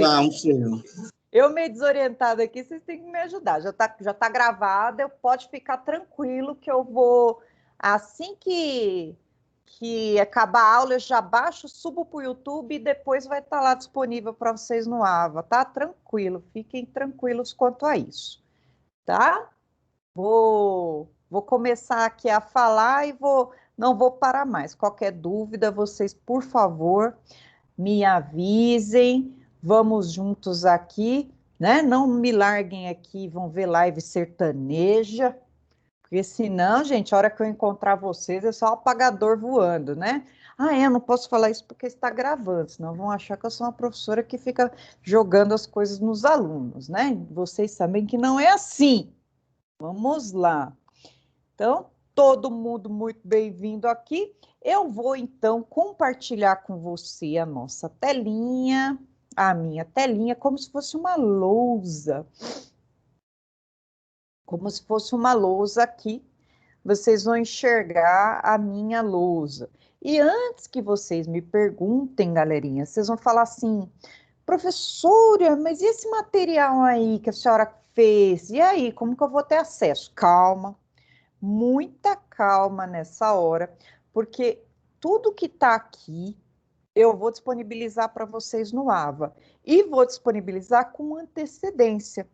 Ah, um filme. Eu meio desorientada aqui, vocês têm que me ajudar. Já tá gravada, pode ficar tranquilo que eu vou, assim que acabar a aula, eu já baixo, subo para o YouTube e depois vai estar lá disponível para vocês no AVA, tá? Tranquilo, fiquem tranquilos quanto a isso, tá? Vou começar aqui a falar e não vou parar mais. Qualquer dúvida, vocês, por favor, me avisem. Vamos juntos aqui, né? Não me larguem aqui, vão ver live sertaneja, porque senão, gente, a hora que eu encontrar vocês é só o apagador voando, né? Ah, eu não posso falar isso porque está gravando, senão vão achar que eu sou uma professora que fica jogando as coisas nos alunos, né? Vocês sabem que não é assim. Vamos lá. Então, todo mundo muito bem-vindo aqui. Eu vou, então, compartilhar com você a nossa telinha, a minha telinha, como se fosse uma lousa. Como se fosse uma lousa aqui. Vocês vão enxergar a minha lousa. E antes que vocês me perguntem, galerinha, vocês vão falar assim, professora, mas e esse material aí que a senhora fez? E aí, como que eu vou ter acesso? Calma. Muita calma nessa hora, porque tudo que está aqui eu vou disponibilizar para vocês no AVA e vou disponibilizar com antecedência.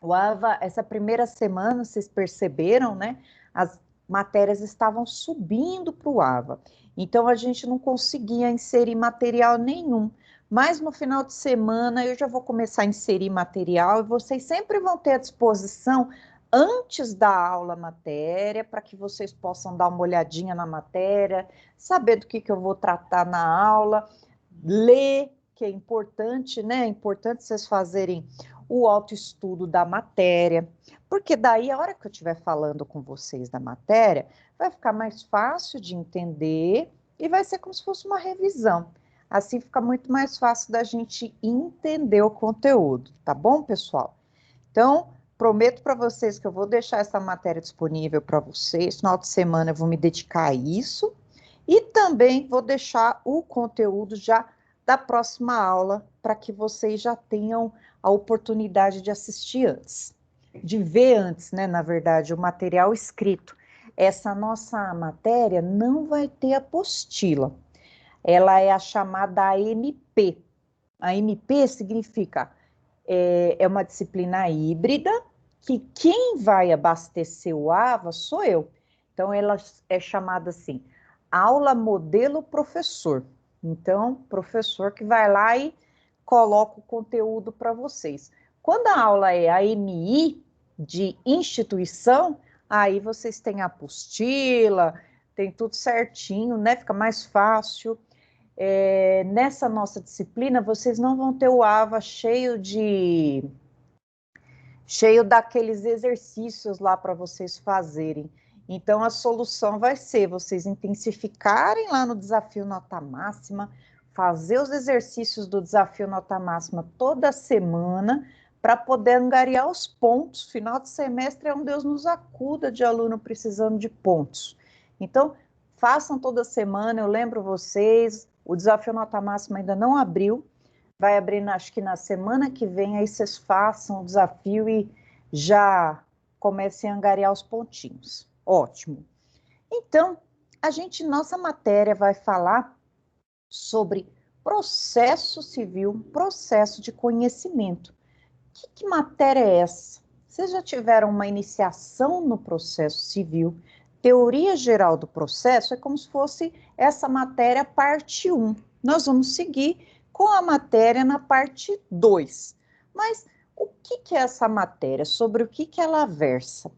O AVA, essa primeira semana, vocês perceberam, né? As matérias estavam subindo para o AVA, então a gente não conseguia inserir material nenhum. Mas no final de semana eu já vou começar a inserir material e vocês sempre vão ter à disposição antes da aula matéria, para que vocês possam dar uma olhadinha na matéria, saber do que eu vou tratar na aula, ler, que é importante, né? É importante vocês fazerem o autoestudo da matéria, porque daí a hora que eu estiver falando com vocês da matéria, vai ficar mais fácil de entender e vai ser como se fosse uma revisão. Assim fica muito mais fácil da gente entender o conteúdo, tá bom, pessoal? Então, prometo para vocês que eu vou deixar essa matéria disponível para vocês. Final de semana eu vou me dedicar a isso. E também vou deixar o conteúdo já da próxima aula para que vocês já tenham a oportunidade de assistir antes, de ver antes, né, na verdade, o material escrito. Essa nossa matéria não vai ter apostila. Ela é a chamada AMP. A AMP significa é uma disciplina híbrida que quem vai abastecer o AVA sou eu. Então, ela é chamada assim, aula modelo professor. Então, professor que vai lá e coloca o conteúdo para vocês. Quando a aula é AMI, de instituição, aí vocês têm a apostila, tem tudo certinho, né? Fica mais fácil. Nessa nossa disciplina, vocês não vão ter o AVA cheio daqueles exercícios lá para vocês fazerem. Então, a solução vai ser vocês intensificarem lá no desafio nota máxima, fazer os exercícios do desafio nota máxima toda semana, para poder angariar os pontos. Final de semestre é um Deus nos acuda de aluno precisando de pontos. Então, façam toda semana, eu lembro vocês, o desafio nota máxima ainda não abriu, vai abrir, acho que na semana que vem, aí vocês façam o desafio e já comecem a angariar os pontinhos. Ótimo. Então, nossa matéria vai falar sobre processo civil, processo de conhecimento. Que matéria é essa? Vocês já tiveram uma iniciação no processo civil? Teoria geral do processo é como se fosse essa matéria parte 1. Nós vamos seguir com a matéria na parte 2. Mas o que é essa matéria? Sobre o que ela versa?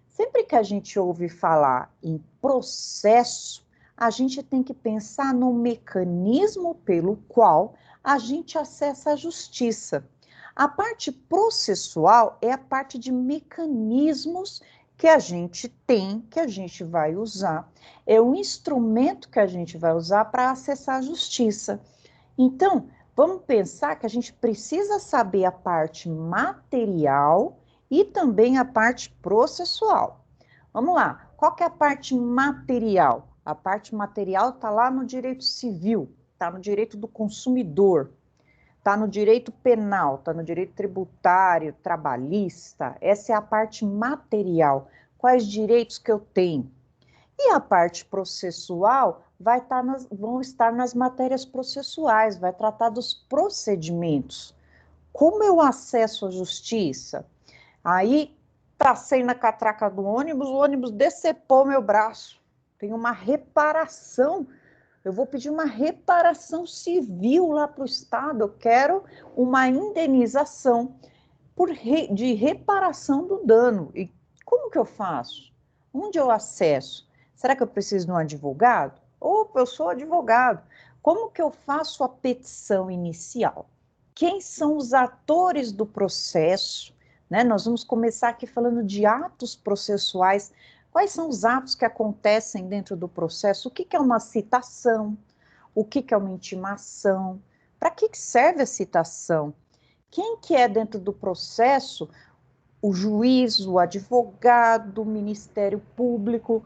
Sempre que a gente ouve falar em processo, a gente tem que pensar no mecanismo pelo qual a gente acessa a justiça. A parte processual é a parte de mecanismos que a gente tem, que a gente vai usar. É o instrumento que a gente vai usar para acessar a justiça. Então, vamos pensar que a gente precisa saber a parte material e também a parte processual. Vamos lá, qual que é a parte material? A parte material está lá no direito civil, está no direito do consumidor. Está no direito penal, está no direito tributário, trabalhista, essa é a parte material. Quais direitos que eu tenho? E a parte processual vão estar nas matérias processuais, vai tratar dos procedimentos. Como eu acesso à justiça? Aí, passei na catraca do ônibus, o ônibus decepou meu braço. Tem uma reparação. Eu vou pedir uma reparação civil lá para o Estado. Eu quero uma indenização de reparação do dano. E como que eu faço? Onde eu acesso? Será que eu preciso de um advogado? Opa, eu sou advogado. Como que eu faço a petição inicial? Quem são os atores do processo? Né? Nós vamos começar aqui falando de atos processuais. Quais são os atos que acontecem dentro do processo? O que é uma citação? O que é uma intimação? Para que serve a citação? Quem que é dentro do processo? O juiz, o advogado, o Ministério Público.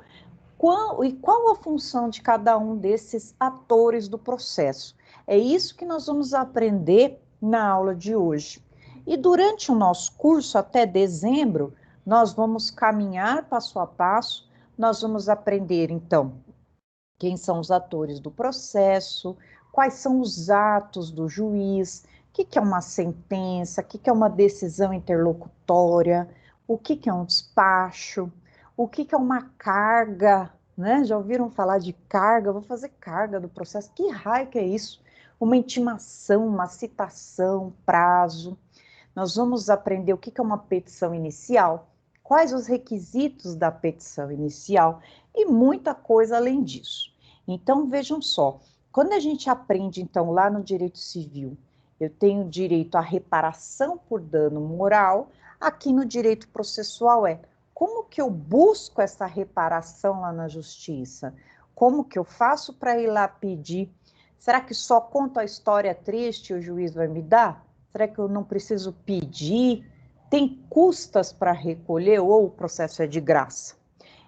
E qual a função de cada um desses atores do processo? É isso que nós vamos aprender na aula de hoje. E durante o nosso curso, até dezembro, nós vamos caminhar passo a passo, nós vamos aprender, então, quem são os atores do processo, quais são os atos do juiz, o que é uma sentença, o que é uma decisão interlocutória, o que é um despacho, o que é uma carga, né? Já ouviram falar de carga? Vou fazer carga do processo. Que raio que é isso? Uma intimação, uma citação, prazo. Nós vamos aprender o que é uma petição inicial, quais os requisitos da petição inicial e muita coisa além disso. Então, vejam só, quando a gente aprende, então, lá no direito civil, eu tenho direito à reparação por dano moral, aqui no direito processual como que eu busco essa reparação lá na justiça? Como que eu faço para ir lá pedir? Será que só conto a história triste e o juiz vai me dar? Será que eu não preciso pedir? Tem custas para recolher ou o processo é de graça?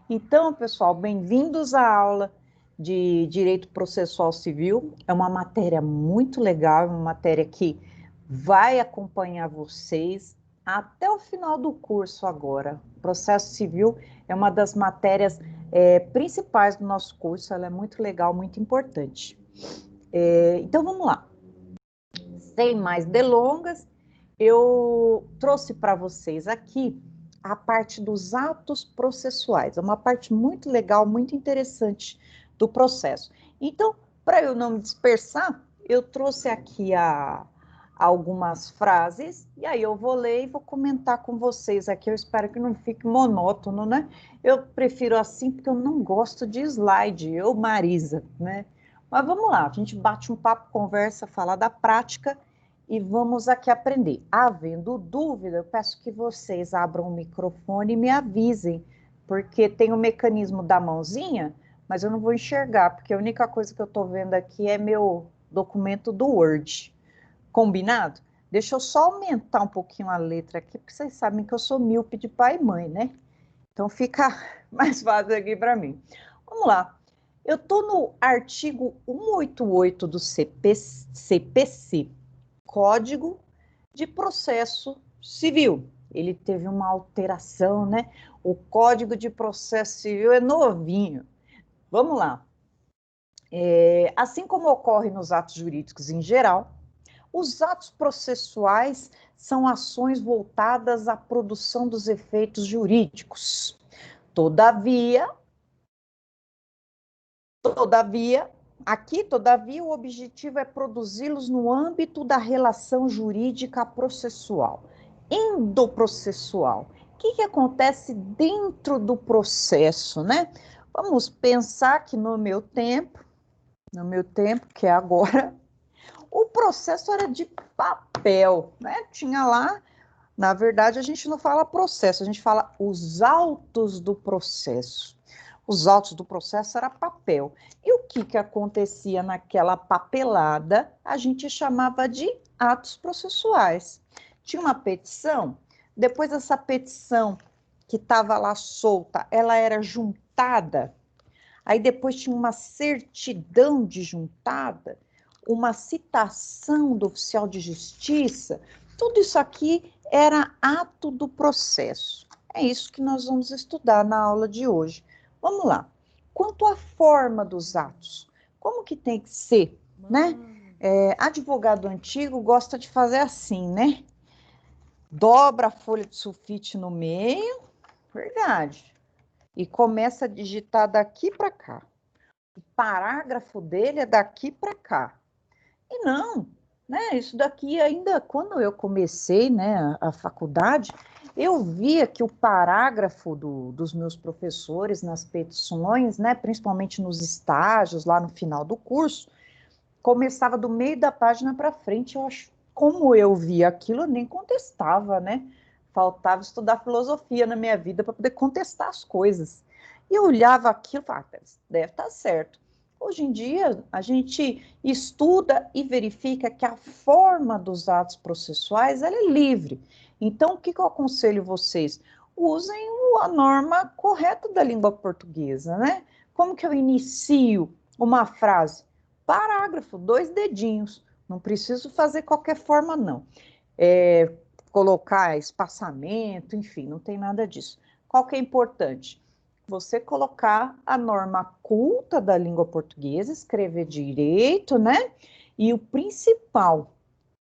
Então, pessoal, bem-vindos à aula de Direito Processual Civil. É uma matéria muito legal, é uma matéria que vai acompanhar vocês até o final do curso agora. Processo Civil é uma das matérias principais do nosso curso, ela é muito legal, muito importante. Então, vamos lá. Sem mais delongas, eu trouxe para vocês aqui a parte dos atos processuais. É uma parte muito legal, muito interessante do processo. Então, para eu não me dispersar, eu trouxe aqui algumas frases, e aí eu vou ler e vou comentar com vocês aqui. Eu espero que não fique monótono, né? Eu prefiro assim porque eu não gosto de slide, eu, Marisa, né? Mas vamos lá, a gente bate um papo, conversa, fala da prática e vamos aqui aprender. Havendo dúvida, eu peço que vocês abram o microfone e me avisem, porque tem o mecanismo da mãozinha, mas eu não vou enxergar, porque a única coisa que eu estou vendo aqui é meu documento do Word. Combinado? Deixa eu só aumentar um pouquinho a letra aqui, porque vocês sabem que eu sou míope de pai e mãe, né? Então fica mais fácil aqui para mim. Vamos lá. Eu estou no artigo 188 do CPC, Código de Processo Civil. Ele teve uma alteração, né? O Código de Processo Civil é novinho. Vamos lá. Assim como ocorre nos atos jurídicos em geral, os atos processuais são ações voltadas à produção dos efeitos jurídicos. Todavia, o objetivo é produzi-los no âmbito da relação jurídica processual. Endoprocessual. O que acontece dentro do processo, né? Vamos pensar que no meu tempo, que é agora, o processo era de papel, né? Tinha lá, na verdade, a gente não fala processo, a gente fala os autos do processo. Os autos do processo era papel. E o que acontecia naquela papelada, a gente chamava de atos processuais. Tinha uma petição, depois essa petição que estava lá solta, ela era juntada, aí depois tinha uma certidão de juntada. uma citação do oficial de justiça, tudo isso aqui era ato do processo. É isso que nós vamos estudar na aula de hoje. Vamos lá. Quanto à forma dos atos, como que tem que ser, né? Advogado antigo gosta de fazer assim, né? Dobra a folha de sulfite no meio, verdade, e começa a digitar daqui para cá. O parágrafo dele é daqui para cá. E não, né? Isso daqui ainda, quando eu comecei, né, a faculdade, eu via que o parágrafo dos meus professores nas petições, né, principalmente nos estágios, lá no final do curso, começava do meio da página para frente. Eu acho, como eu via aquilo, eu nem contestava, né? Faltava estudar filosofia na minha vida para poder contestar as coisas. E eu olhava aquilo e falava, deve estar certo. Hoje em dia, a gente estuda e verifica que a forma dos atos processuais ela é livre. Então, o que eu aconselho vocês? Usem a norma correta da língua portuguesa, né? Como que eu inicio uma frase? Parágrafo, 2 dedinhos. Não preciso fazer qualquer forma, não. Colocar espaçamento, enfim, não tem nada disso. Qual que é importante? Você colocar a norma culta da língua portuguesa, escrever direito, né? E o principal,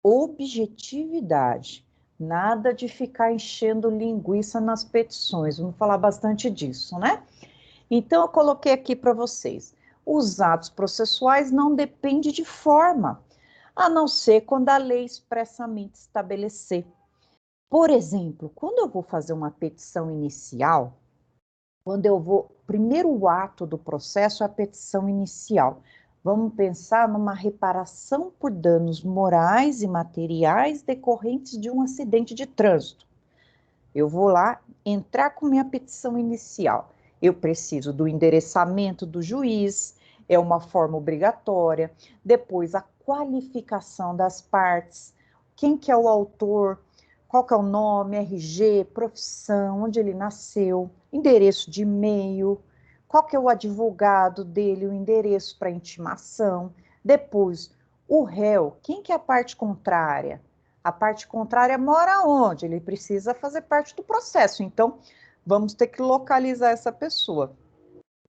objetividade. Nada de ficar enchendo linguiça nas petições. Vamos falar bastante disso, né? Então, eu coloquei aqui para vocês. Os atos processuais não dependem de forma, a não ser quando a lei expressamente estabelecer. Por exemplo, quando eu vou fazer uma petição inicial, primeiro ato do processo é a petição inicial. Vamos pensar numa reparação por danos morais e materiais decorrentes de um acidente de trânsito. Eu vou lá entrar com minha petição inicial. Eu preciso do endereçamento do juiz, é uma forma obrigatória. Depois, a qualificação das partes, quem que é o autor, qual que é o nome, RG, profissão, onde ele nasceu, endereço de e-mail, qual que é o advogado dele, o endereço para intimação. Depois, o réu, quem que é a parte contrária? A parte contrária mora onde? Ele precisa fazer parte do processo. Então, vamos ter que localizar essa pessoa.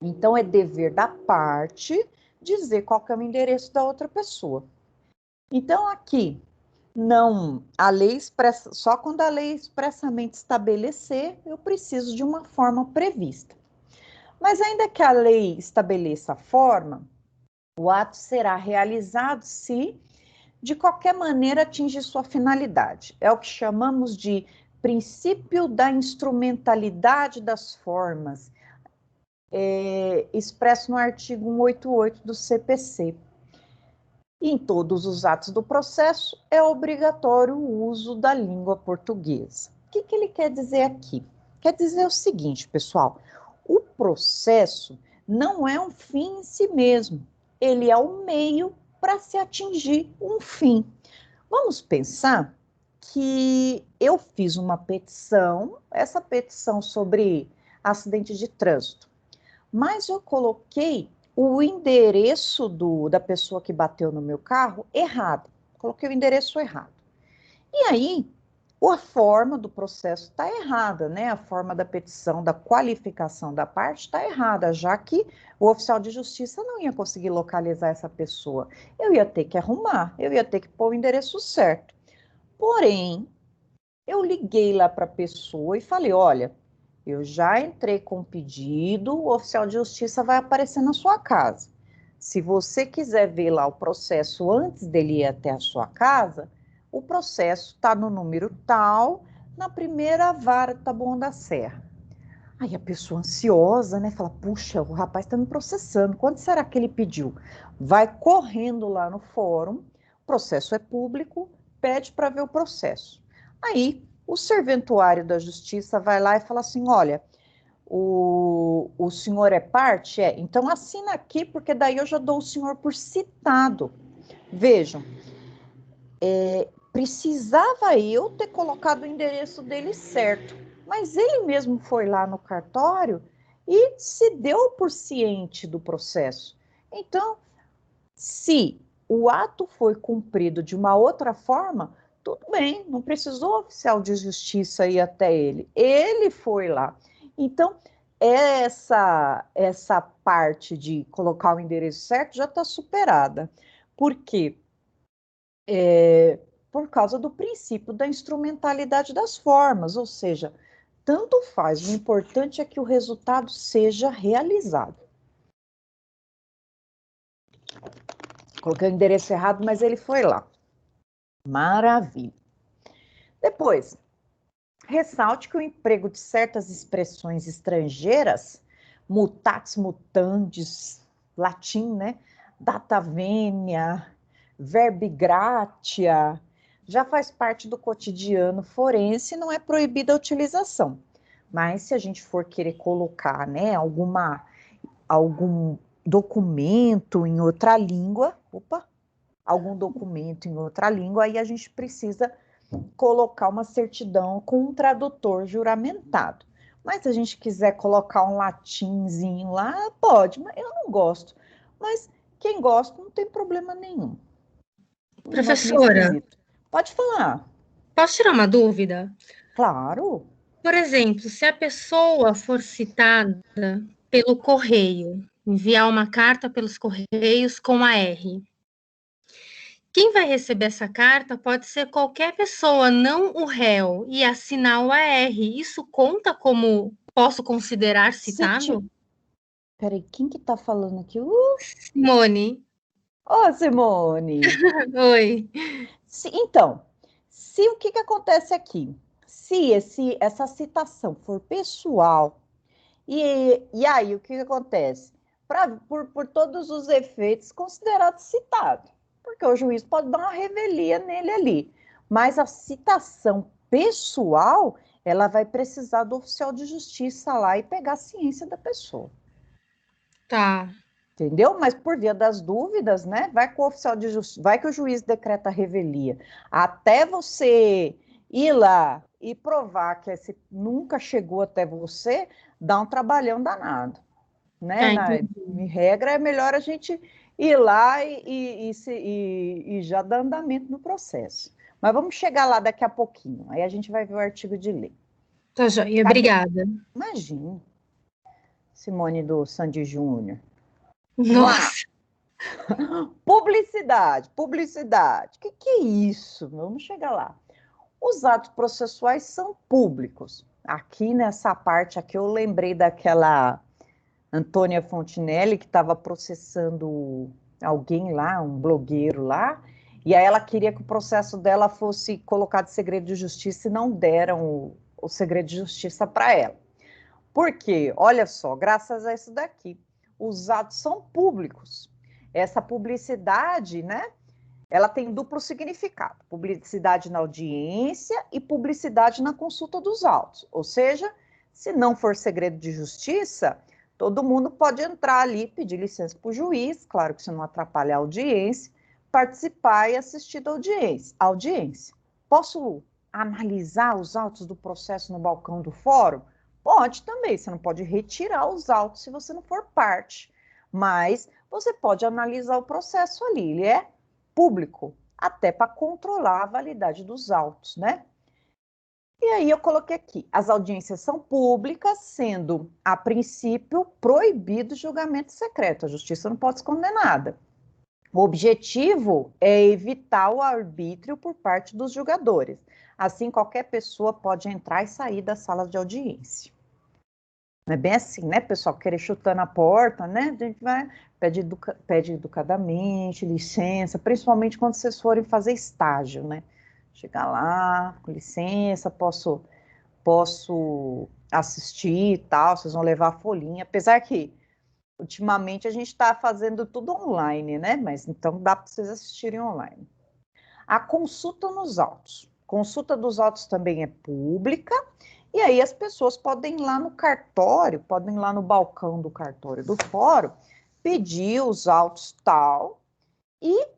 Então, é dever da parte dizer qual que é o endereço da outra pessoa. Então, aqui, não, a lei expressa, só quando a lei expressamente estabelecer, eu preciso de uma forma prevista. Mas ainda que a lei estabeleça a forma, o ato será realizado se de qualquer maneira atingir sua finalidade. É o que chamamos de princípio da instrumentalidade das formas, expresso no artigo 188 do CPC. Em todos os atos do processo, é obrigatório o uso da língua portuguesa. O que ele quer dizer aqui? Quer dizer o seguinte, pessoal, o processo não é um fim em si mesmo, ele é o meio para se atingir um fim. Vamos pensar que eu fiz uma petição, essa petição sobre acidente de trânsito, mas eu coloquei o endereço da pessoa que bateu no meu carro errado. Coloquei o endereço errado. E aí, a forma do processo está errada, né? A forma da petição, da qualificação da parte está errada, já que o oficial de justiça não ia conseguir localizar essa pessoa. Eu ia ter que arrumar, eu ia ter que pôr o endereço certo. Porém, eu liguei lá para a pessoa e falei, olha, eu já entrei com pedido, o oficial de justiça vai aparecer na sua casa. Se você quiser ver lá o processo antes dele ir até a sua casa, o processo está no número tal, na primeira vara do Taboão da Serra. Aí a pessoa ansiosa, né, fala, puxa, o rapaz está me processando, quanto será que ele pediu? Vai correndo lá no fórum, o processo é público, pede para ver o processo. Aí o serventuário da justiça vai lá e fala assim, olha, o senhor é parte? É, então assina aqui, porque daí eu já dou o senhor por citado. Vejam, precisava eu ter colocado o endereço dele certo, mas ele mesmo foi lá no cartório e se deu por ciente do processo. Então, se o ato foi cumprido de uma outra forma, tudo bem, não precisou oficial de justiça ir até ele. Ele foi lá. Então, essa parte de colocar o endereço certo já está superada. Por quê? Por causa do princípio da instrumentalidade das formas, ou seja, tanto faz, o importante é que o resultado seja realizado. Coloquei o endereço errado, mas ele foi lá. Maravilha. Depois, ressalte que o emprego de certas expressões estrangeiras, mutatis mutandis, latim, né? Data venia, verbi gratia, já faz parte do cotidiano forense e não é proibida a utilização. Mas se a gente for querer colocar, né, algum documento em outra língua, algum documento em outra língua, aí a gente precisa colocar uma certidão com um tradutor juramentado. Mas se a gente quiser colocar um latinzinho lá, pode, mas eu não gosto. Mas quem gosta não tem problema nenhum. Um negócio meio Professora, esquisito. Pode falar. posso tirar uma dúvida? Claro. Por exemplo, se a pessoa for citada pelo correio, enviar uma carta pelos correios com a R, quem vai receber essa carta pode ser qualquer pessoa, não o réu, e assinar o AR. Isso conta como posso considerar Se ti... citado? Peraí, quem que tá falando aqui? Simone, Ô, Simone! oi. Então, se o que acontece aqui? Se essa citação for pessoal, e aí o que acontece? Por todos os efeitos, considerado citado, porque o juiz pode dar uma revelia nele ali. Mas a citação pessoal, ela vai precisar do oficial de justiça lá e pegar a ciência da pessoa. Tá. Entendeu? Mas por via das dúvidas, né? Vai com o oficial de justiça, vai que o juiz decreta a revelia. Até você ir lá e provar que esse nunca chegou até você, dá um trabalhão danado, né? Ah, entendi. Em regra, é melhor a gente ir lá e já dar andamento no processo. Mas vamos chegar lá daqui a pouquinho. Aí a gente vai ver o artigo de lei. Tá joia, Cadê? obrigada. Imagina, Simone do Sandy Júnior. Vamos lá. Nossa, Publicidade, publicidade. O que é isso? Vamos chegar lá. Os atos processuais são públicos. Aqui nessa parte aqui eu lembrei daquela Antônia Fontinelli que estava processando alguém lá, um blogueiro lá, e aí ela queria que o processo dela fosse colocado em segredo de justiça e não deram o segredo de justiça para ela. Por quê? Olha só, graças a isso daqui, os atos são públicos. Essa publicidade, né? Ela tem duplo significado: publicidade na audiência e publicidade na consulta dos autos. Ou seja, se não for segredo de justiça, todo mundo pode entrar ali, pedir licença para o juiz, claro que isso não atrapalha a audiência, participar e assistir da audiência. Audiência. Posso analisar os autos do processo no balcão do fórum? Pode também, você não pode retirar os autos se você não for parte, mas você pode analisar o processo ali, ele é público, até para controlar a validade dos autos, né? E aí eu coloquei aqui, as audiências são públicas, sendo, a princípio, proibido o julgamento secreto, a justiça não pode esconder nada. O objetivo é evitar o arbítrio por parte dos julgadores. Assim, qualquer pessoa pode entrar e sair das salas de audiência. Não é bem assim, né, pessoal? Querer chutar na porta, né? A gente vai, pede educadamente, licença, principalmente quando vocês forem fazer estágio, né? Chegar lá, com licença, posso assistir e tal, vocês vão levar a folhinha, apesar que ultimamente a gente está fazendo tudo online, né? Mas então dá para vocês assistirem online. A consulta nos autos. Consulta dos autos também é pública, e aí as pessoas podem ir lá no cartório, podem ir lá no balcão do cartório do fórum, pedir os autos tal e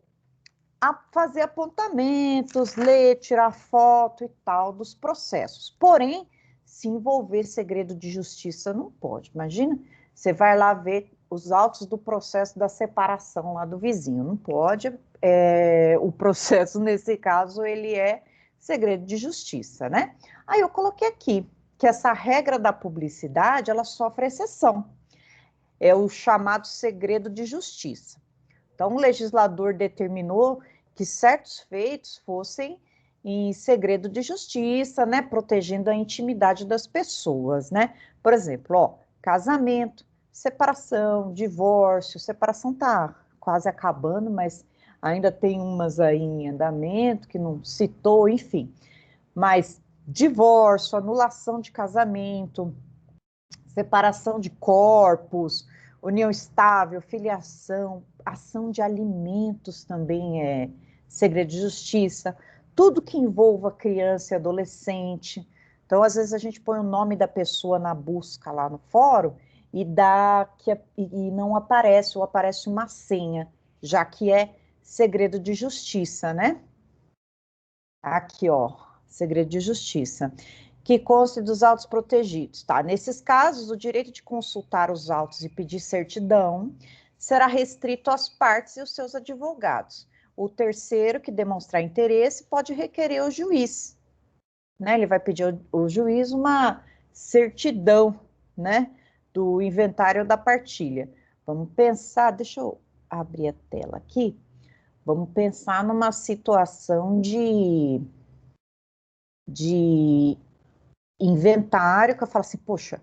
fazer apontamentos, ler, tirar foto e tal dos processos. Porém, se envolver segredo de justiça não pode. Imagina, você vai lá ver os autos do processo da separação lá do vizinho. Não pode, o processo, nesse caso, ele é segredo de justiça, né? Aí eu coloquei aqui que essa regra da publicidade, ela sofre exceção. É o chamado segredo de justiça. Então, o legislador determinou que certos feitos fossem em segredo de justiça, né, protegendo a intimidade das pessoas, né? Por exemplo, ó, casamento, separação, divórcio, separação tá quase acabando, mas ainda tem umas aí em andamento que não citou, enfim. Mas divórcio, anulação de casamento, separação de corpos, união estável, filiação, ação de alimentos também é segredo de justiça, tudo que envolva criança e adolescente. Então, às vezes a gente põe o nome da pessoa na busca lá no fórum e e não aparece, ou aparece uma senha, já que é segredo de justiça, né? Aqui, ó, segredo de justiça, que conste dos autos protegidos, tá? Nesses casos, o direito de consultar os autos e pedir certidão será restrito às partes e os seus advogados. O terceiro que demonstrar interesse pode requerer o juiz, né? Ele vai pedir ao juiz uma certidão, né, do inventário da partilha. Vamos pensar, deixa eu abrir a tela aqui. Vamos pensar numa situação de inventário, que eu falo assim, poxa,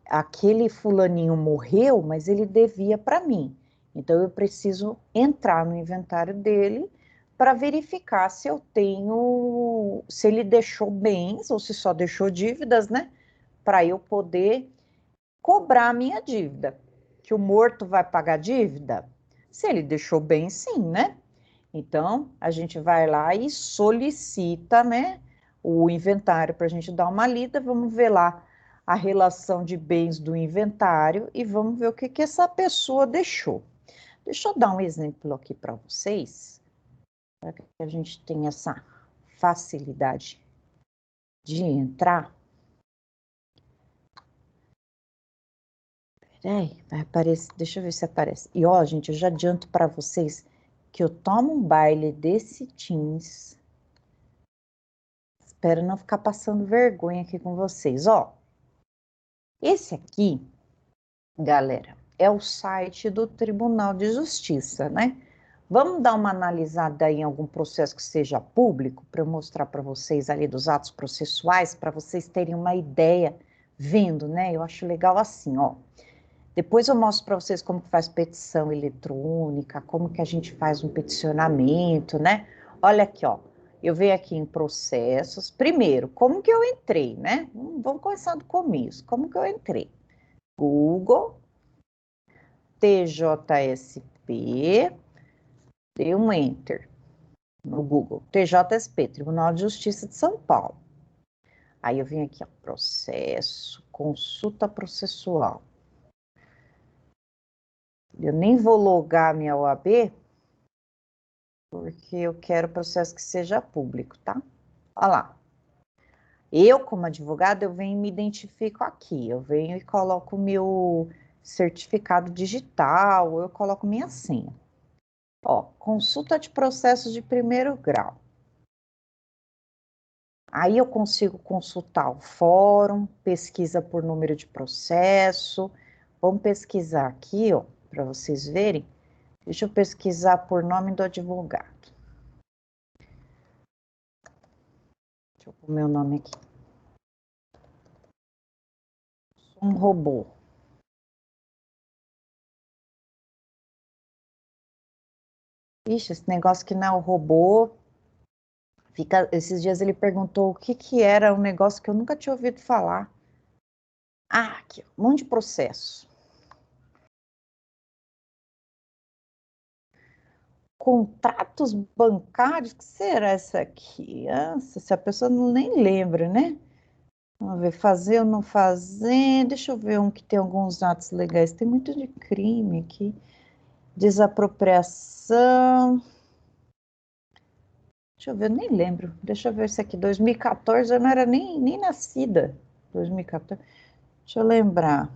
aquele fulaninho morreu, mas ele devia para mim. Então eu preciso entrar no inventário dele para verificar se eu tenho, se ele deixou bens ou se só deixou dívidas, né? Para eu poder cobrar a minha dívida. Que o morto vai pagar dívida? Se ele deixou bem, sim, né? Então, a gente vai lá e solicita, né, o inventário para a gente dar uma lida, vamos ver lá a relação de bens do inventário e vamos ver o que essa pessoa deixou. Deixa eu dar um exemplo aqui para vocês, para que a gente tenha essa facilidade de entrar. Peraí, vai aparecer, deixa eu ver se aparece. E ó, gente, eu já adianto para vocês que eu tomo um baile desse Teams. Espero não ficar passando vergonha aqui com vocês. Ó, esse aqui, galera, é o site do Tribunal de Justiça, né? Vamos dar uma analisada aí em algum processo que seja público, para eu mostrar para vocês ali dos atos processuais, para vocês terem uma ideia vendo, né? Eu acho legal assim, ó. Depois eu mostro para vocês como que faz petição eletrônica, como que a gente faz um peticionamento, né? Olha aqui, ó. Eu venho aqui em processos. Primeiro, como que eu entrei, né? Vamos começar do começo. Como que eu entrei? Google, TJSP, dei um Enter no Google. TJSP, Tribunal de Justiça de São Paulo. Aí eu venho aqui, ó, processo, consulta processual. Eu nem vou logar minha OAB, porque eu quero processo que seja público, tá? Olha lá. Eu, como advogada, eu venho e me identifico aqui. Eu venho e coloco o meu certificado digital, eu coloco minha senha. Ó, consulta de processos de primeiro grau. Aí eu consigo consultar o fórum, pesquisa por número de processo. Vamos pesquisar aqui, ó, para vocês verem. Deixa eu pesquisar por nome do advogado. Deixa eu pôr meu nome aqui. Um robô. Ixi, esse negócio que não é o robô. Esses dias ele perguntou o que que era um negócio que eu nunca tinha ouvido falar. Ah, aqui, um monte de processo. Contratos bancários, o que será essa aqui? Nossa, se a pessoa não nem lembra, né? Vamos ver, fazer ou não fazer. Deixa eu ver um que tem alguns atos legais. Tem muito de crime aqui. Desapropriação. Deixa eu ver, eu nem lembro. Deixa eu ver esse aqui. 2014, eu não era nem nascida. 2014. Deixa eu lembrar.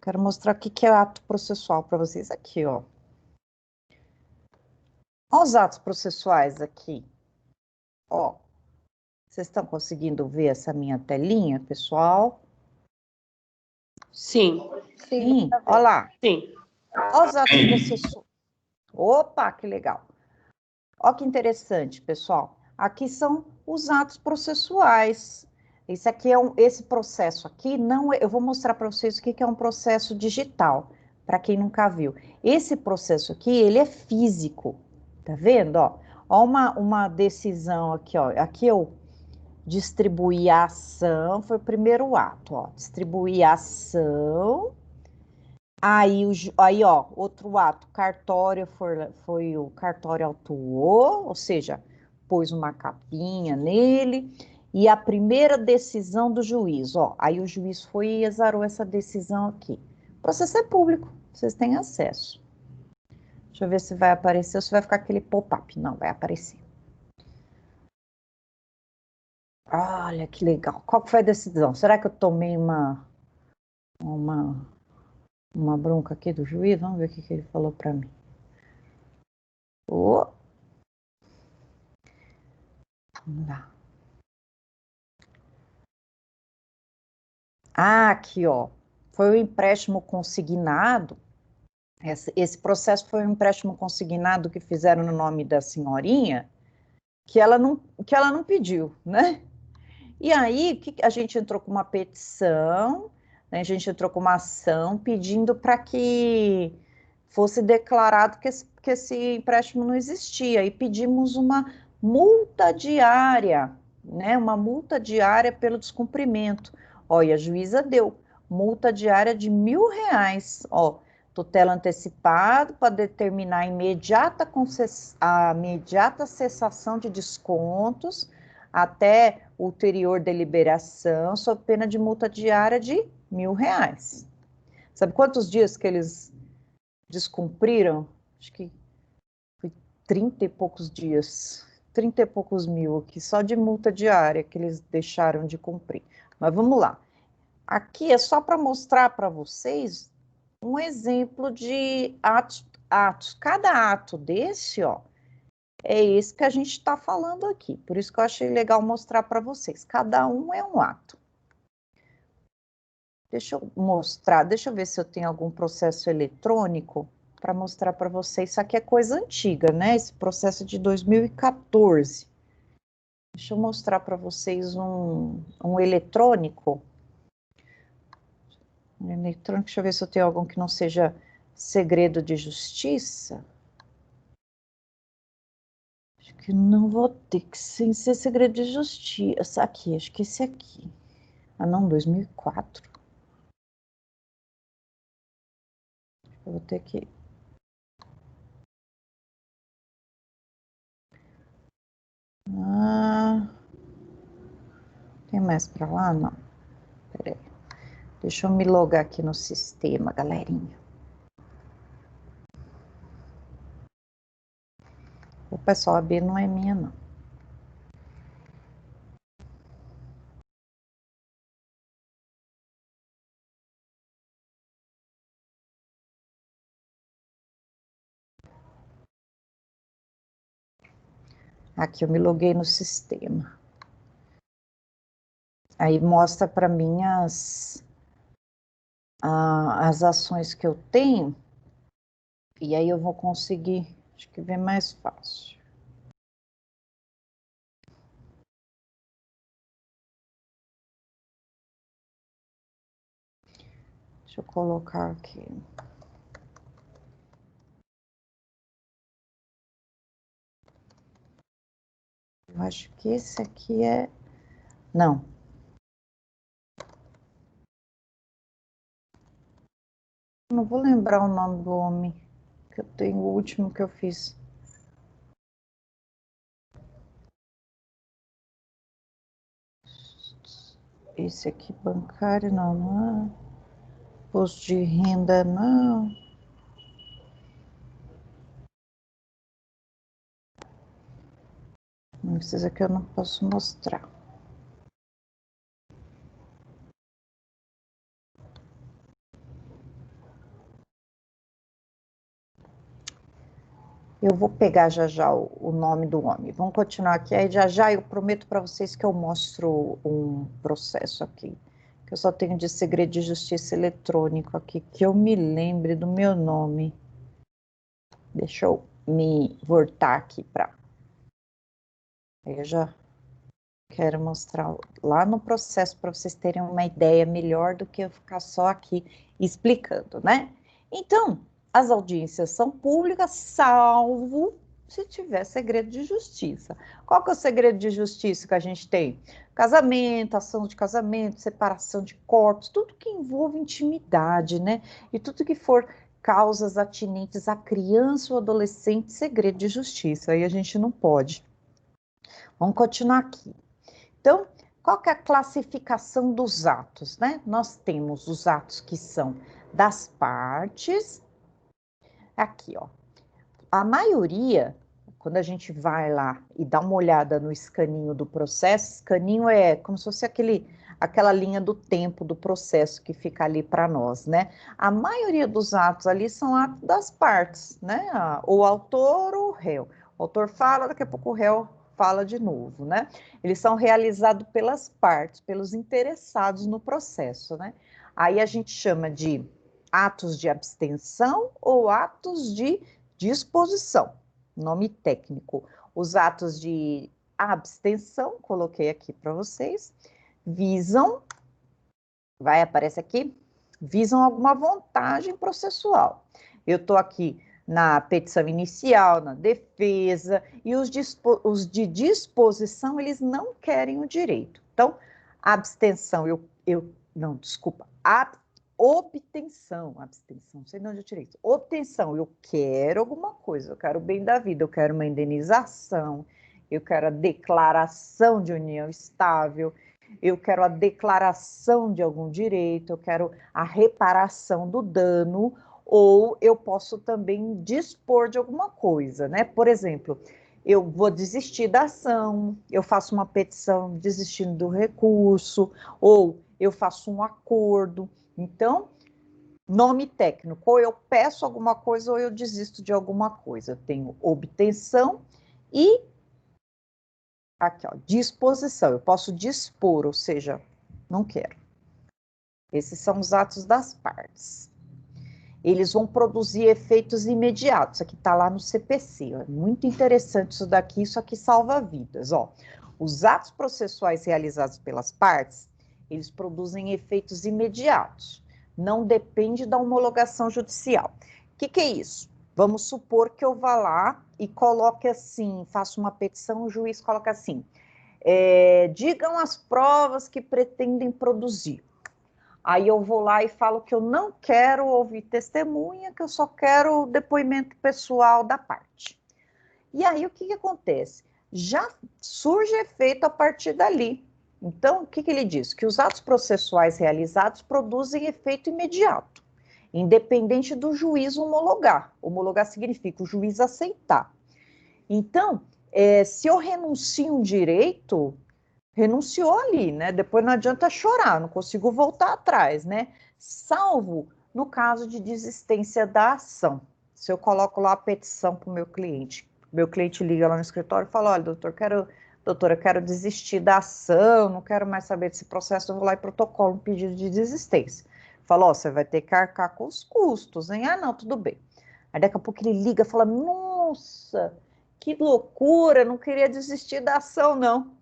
Quero mostrar o que é ato processual para vocês aqui, ó. Olha os atos processuais aqui. Ó, vocês estão conseguindo ver essa minha telinha, pessoal? Sim. Sim, olha lá. Sim. Olha os atos processuais. Opa, que legal. Olha que interessante, pessoal. Aqui são os atos processuais. Esse aqui esse processo aqui não eu vou mostrar para vocês o que é um processo digital, para quem nunca viu. Esse processo aqui, ele é físico. Tá vendo, ó? Ó uma decisão aqui, ó. Aqui eu distribuí a ação, foi o primeiro ato, ó. Distribuí a ação. Aí, ó, outro ato, cartório foi o cartório autuou, ou seja, pôs uma capinha nele, e a primeira decisão do juiz, ó, aí o juiz foi e exarou essa decisão aqui. O processo é público, vocês têm acesso. Deixa eu ver se vai aparecer ou se vai ficar aquele pop-up. Não, vai aparecer. Olha que legal. Qual foi a decisão? Será que eu tomei uma bronca aqui do juiz? Vamos ver o que ele falou para mim. Oh. Vamos lá. Ah, aqui, ó. Foi o empréstimo consignado. Esse processo foi um empréstimo consignado que fizeram no nome da senhorinha, que ela não pediu, né? E aí, a gente entrou com uma petição, né? A gente entrou com uma ação pedindo para que fosse declarado que esse empréstimo não existia. E pedimos uma multa diária, né? Uma multa diária pelo descumprimento. Ó, e a juíza deu multa diária de R$ 1.000, ó, tutela antecipada para determinar a imediata cessação de descontos até ulterior deliberação, sob pena de multa diária de R$ 1.000. Sabe quantos dias que eles descumpriram? Acho que foi 30 e poucos dias, 30 e poucos mil aqui, só de multa diária que eles deixaram de cumprir. Mas vamos lá. Aqui é só para mostrar para vocês um exemplo de atos. Cada ato desse, ó, é esse que a gente está falando aqui. Por isso que eu achei legal mostrar para vocês. Cada um é um ato. Deixa eu mostrar, deixa eu ver se eu tenho algum processo eletrônico para mostrar para vocês. Isso aqui é coisa antiga, né? Esse processo é de 2014. Deixa eu mostrar para vocês um eletrônico. Eletrônico, deixa eu ver se eu tenho algum que não seja segredo de justiça. Acho que não vou ter que ser segredo de justiça. Aqui, acho que esse aqui. Ah, não, 2004. Eu vou ter que... Ah, tem mais para lá? Não. Peraí. Deixa eu me logar aqui no sistema, galerinha. O pessoal, a B não é minha, não. Aqui eu me loguei no sistema. Aí mostra para mim as ações que eu tenho. E aí eu vou conseguir, acho que ver mais fácil. Deixa eu colocar aqui. Eu acho que esse aqui é... Não. Não vou lembrar o nome do homem que eu tenho, o último que eu fiz. Esse aqui bancário, não, não é. Posto de renda, não. Não precisa que eu não posso mostrar. Eu vou pegar já já o nome do homem. Vamos continuar aqui. Aí já já eu prometo para vocês que eu mostro um processo aqui. Que eu só tenho de segredo de justiça eletrônico aqui, que eu me lembre do meu nome. Deixa eu me voltar aqui para... Eu já quero mostrar lá no processo para vocês terem uma ideia melhor do que eu ficar só aqui explicando, né? Então, as audiências são públicas, salvo se tiver segredo de justiça. Qual que é o segredo de justiça que a gente tem? Casamento, ação de casamento, separação de corpos, tudo que envolve intimidade, né? E tudo que for causas atinentes à criança ou adolescente, segredo de justiça. Aí a gente não pode. Vamos continuar aqui. Então, qual que é a classificação dos atos, né? Nós temos os atos que são das partes. Aqui, ó. A maioria, quando a gente vai lá e dá uma olhada no escaninho do processo, escaninho é como se fosse aquela linha do tempo do processo que fica ali para nós, né? A maioria dos atos ali são atos das partes, né? O autor ou o réu. O autor fala, daqui a pouco o réu fala de novo, né? Eles são realizados pelas partes, pelos interessados no processo, né? Aí a gente chama de atos de abstenção ou atos de disposição, nome técnico. Os atos de abstenção, coloquei aqui para vocês, visam, aparece aqui, visam alguma vantagem processual. Eu estou aqui na petição inicial, na defesa, e os de disposição, eles não querem o direito. Então, a abstenção, não, desculpa, obtenção, abstenção, não sei de onde eu tirei isso. Obtenção, eu quero alguma coisa, eu quero o bem da vida, eu quero uma indenização, eu quero a declaração de união estável, eu quero a declaração de algum direito, eu quero a reparação do dano, ou eu posso também dispor de alguma coisa, né? Por exemplo, eu vou desistir da ação, eu faço uma petição desistindo do recurso, ou eu faço um acordo. Então, nome técnico, ou eu peço alguma coisa ou eu desisto de alguma coisa. Eu tenho obtenção e aqui, ó, disposição. Eu posso dispor, ou seja, não quero. Esses são os atos das partes. Eles vão produzir efeitos imediatos. Aqui está lá no CPC. Ó. Muito interessante isso aqui salva vidas. Ó. Os atos processuais realizados pelas partes, eles produzem efeitos imediatos. Não depende da homologação judicial. O que é isso? Vamos supor que eu vá lá e coloque assim, faço uma petição, o juiz coloca assim, digam as provas que pretendem produzir. Aí eu vou lá e falo que eu não quero ouvir testemunha, que eu só quero o depoimento pessoal da parte. E aí o que acontece? Já surge efeito a partir dali. Então, o que ele diz? Que os atos processuais realizados produzem efeito imediato, independente do juiz homologar. Homologar significa o juiz aceitar. Então, se eu renuncio um direito, renunciou ali, né? Depois não adianta chorar, não consigo voltar atrás, né? Salvo no caso de desistência da ação. Se eu coloco lá a petição para o meu cliente liga lá no escritório e fala, olha, doutora, eu quero desistir da ação, não quero mais saber desse processo, eu vou lá e protocolo um pedido de desistência. Fala, ó, você vai ter que arcar com os custos, hein? Ah, não, tudo bem. Aí daqui a pouco ele liga e fala, nossa, que loucura, não queria desistir da ação, não.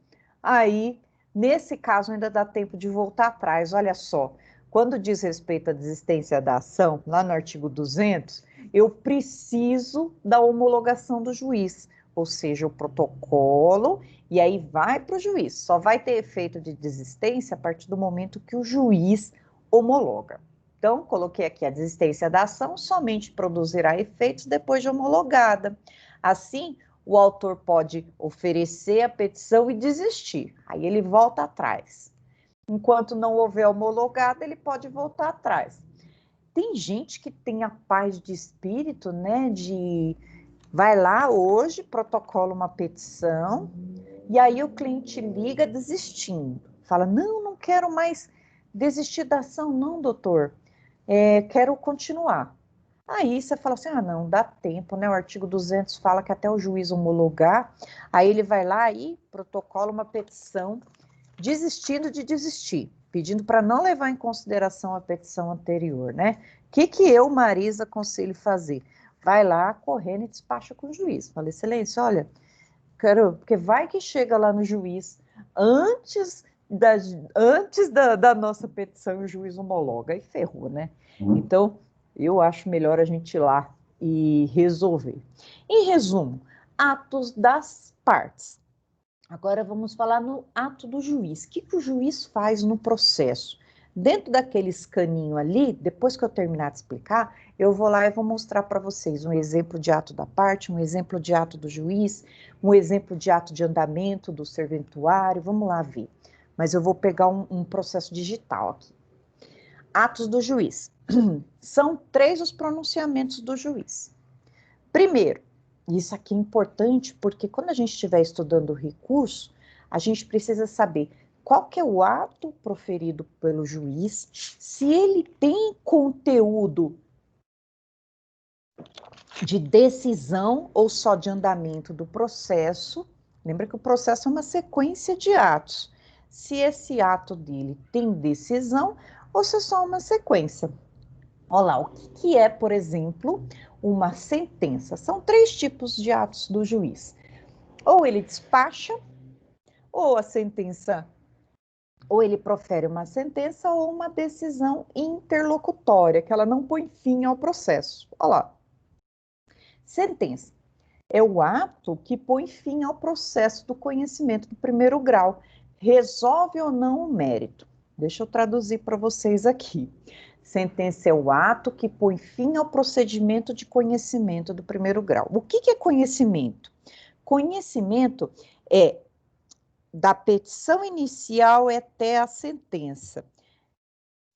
Aí, nesse caso, ainda dá tempo de voltar atrás. Olha só, quando diz respeito à desistência da ação, lá no artigo 200, eu preciso da homologação do juiz, ou seja, o protocolo, e aí vai para o juiz. Só vai ter efeito de desistência a partir do momento que o juiz homologa. Então, coloquei aqui a desistência da ação, somente produzirá efeitos depois de homologada. Assim, o autor pode oferecer a petição e desistir. Aí ele volta atrás. Enquanto não houver homologada, ele pode voltar atrás. Tem gente que tem a paz de espírito, né? Vai lá hoje, protocola uma petição, e aí o cliente liga desistindo. Fala, não quero mais desistir da ação, não, doutor. Quero continuar. Aí você fala assim, ah, não, dá tempo, né? O artigo 200 fala que até o juiz homologar, aí ele vai lá e protocola uma petição desistindo de desistir, pedindo para não levar em consideração a petição anterior, né? O que eu, Marisa, aconselho fazer? Vai lá correndo e despacha com o juiz. Fala, excelência, olha, quero, porque vai que chega lá no juiz antes da nossa petição e o juiz homologa, aí ferrou, né? Então, eu acho melhor a gente ir lá e resolver. Em resumo, atos das partes. Agora vamos falar no ato do juiz. O que o juiz faz no processo? Dentro daquele escaninho ali, depois que eu terminar de explicar, eu vou lá e vou mostrar para vocês um exemplo de ato da parte, um exemplo de ato do juiz, um exemplo de ato de andamento do serventuário, vamos lá ver. Mas eu vou pegar um processo digital aqui. Atos do juiz. São 3 os pronunciamentos do juiz. Primeiro, isso aqui é importante porque quando a gente estiver estudando o recurso, a gente precisa saber qual que é o ato proferido pelo juiz, se ele tem conteúdo de decisão ou só de andamento do processo. Lembra que o processo é uma sequência de atos. Se esse ato dele tem decisão ou se é só uma sequência. Olha lá, o que é, por exemplo, uma sentença? São 3 tipos de atos do juiz. Ou ele despacha, ou a sentença, ou ele profere uma sentença ou uma decisão interlocutória, que ela não põe fim ao processo. Olha lá. Sentença é o ato que põe fim ao processo do conhecimento do primeiro grau. Resolve ou não o mérito. Deixa eu traduzir para vocês aqui. Sentença é o ato que põe fim ao procedimento de conhecimento do primeiro grau. O que é conhecimento? Conhecimento é da petição inicial até a sentença.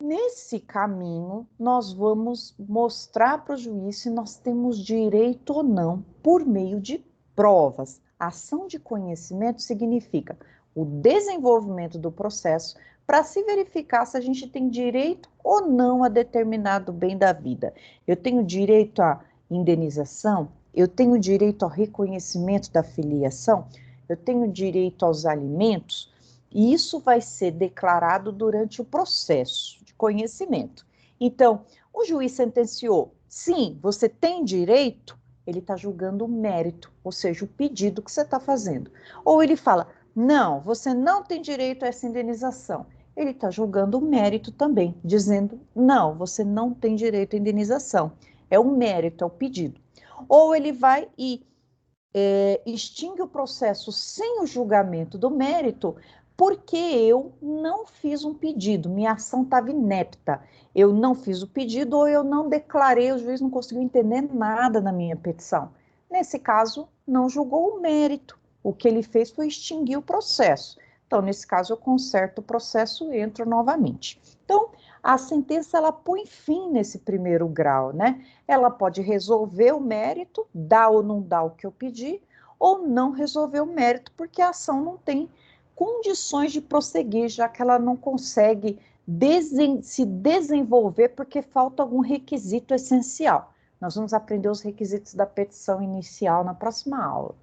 Nesse caminho, nós vamos mostrar para o juiz se nós temos direito ou não, por meio de provas. Ação de conhecimento significa o desenvolvimento do processo para se verificar se a gente tem direito ou não a determinado bem da vida. Eu tenho direito à indenização? Eu tenho direito ao reconhecimento da filiação? Eu tenho direito aos alimentos? E isso vai ser declarado durante o processo de conhecimento. Então, o juiz sentenciou, sim, você tem direito, ele está julgando o mérito, ou seja, o pedido que você está fazendo. Ou ele fala, não, você não tem direito a essa indenização. Ele está julgando o mérito também, dizendo, não, você não tem direito à indenização. É o mérito, é o pedido. Ou ele vai e extingue o processo sem o julgamento do mérito, porque eu não fiz um pedido, minha ação estava inepta. Eu não fiz o pedido ou eu não declarei, o juiz não conseguiu entender nada na minha petição. Nesse caso, não julgou o mérito. O que ele fez foi extinguir o processo. Então, nesse caso, eu conserto o processo e entro novamente. Então, a sentença, ela põe fim nesse primeiro grau, né? Ela pode resolver o mérito, dar ou não dar o que eu pedi, ou não resolver o mérito, porque a ação não tem condições de prosseguir, já que ela não consegue se desenvolver porque falta algum requisito essencial. Nós vamos aprender os requisitos da petição inicial na próxima aula.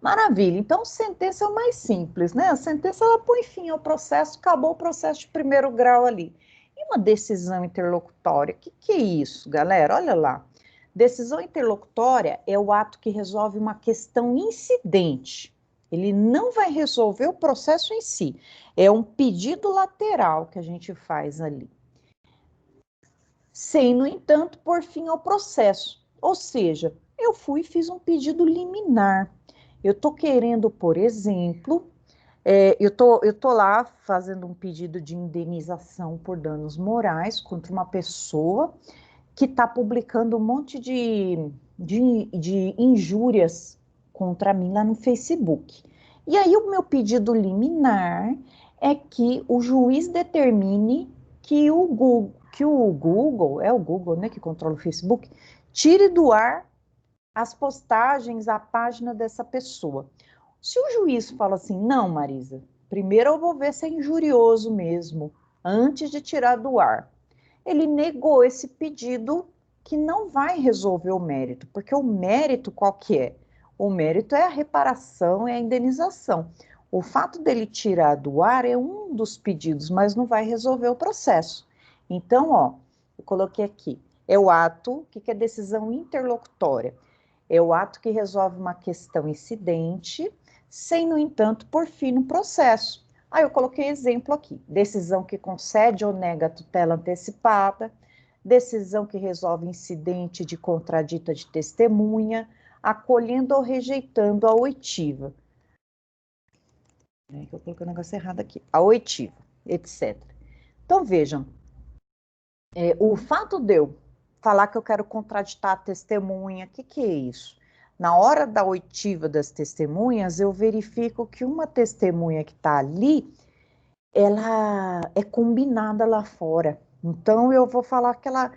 Maravilha, então sentença é o mais simples, né? A sentença, ela põe fim ao processo, acabou o processo de primeiro grau ali. E uma decisão interlocutória, o que é isso, galera? Olha lá. Decisão interlocutória é o ato que resolve uma questão incidente. Ele não vai resolver o processo em si. É um pedido lateral que a gente faz ali. Sem, no entanto, pôr fim ao processo. Ou seja, eu fui e fiz um pedido liminar. Eu estou querendo, por exemplo, eu tô lá fazendo um pedido de indenização por danos morais contra uma pessoa que está publicando um monte de injúrias contra mim lá no Facebook. E aí o meu pedido liminar é que o juiz determine que o Google, é o Google, né, que controla o Facebook, tire do ar as postagens, a página dessa pessoa. Se o juiz fala assim, não, Marisa, primeiro eu vou ver se é injurioso mesmo, antes de tirar do ar. Ele negou esse pedido que não vai resolver o mérito, porque o mérito qual que é? O mérito é a reparação, é a indenização. O fato dele tirar do ar é um dos pedidos, mas não vai resolver o processo. Então, ó, eu coloquei aqui, é o ato, o que é decisão interlocutória? É o ato que resolve uma questão incidente, sem, no entanto, por fim no processo. Aí eu coloquei exemplo aqui, decisão que concede ou nega a tutela antecipada, decisão que resolve incidente de contradita de testemunha, acolhendo ou rejeitando a oitiva. É que eu coloquei o negócio errado aqui. A oitiva, etc. Então, vejam, o fato de eu falar que eu quero contraditar a testemunha, o que é isso? Na hora da oitiva das testemunhas, eu verifico que uma testemunha que está ali, ela é combinada lá fora. Então, eu vou falar que ela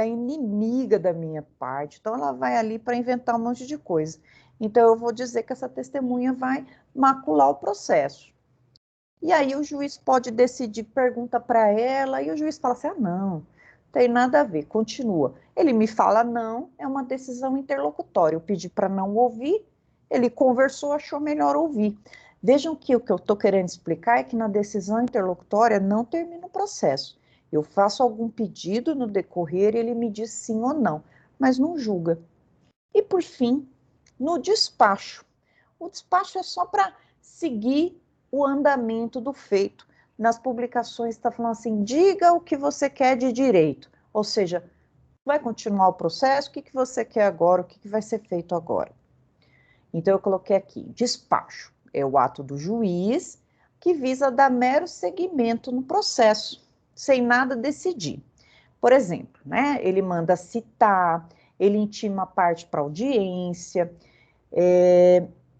é inimiga da minha parte. Então, ela vai ali para inventar um monte de coisa. Então, eu vou dizer que essa testemunha vai macular o processo. E aí o juiz pode decidir, pergunta para ela, e o juiz fala assim, não tem nada a ver, continua. Ele me fala não, é uma decisão interlocutória. Eu pedi para não ouvir, ele conversou, achou melhor ouvir. Vejam que o que eu estou querendo explicar é que na decisão interlocutória não termina o processo. Eu faço algum pedido no decorrer e ele me diz sim ou não, mas não julga. E por fim, no despacho. O despacho é só para seguir o andamento do feito. Nas publicações está falando assim, diga o que você quer de direito. Ou seja, vai continuar o processo, o que você quer agora, o que vai ser feito agora. Então eu coloquei aqui, despacho. É o ato do juiz que visa dar mero seguimento no processo, sem nada decidir. Por exemplo, né, ele manda citar, ele intima a parte para audiência,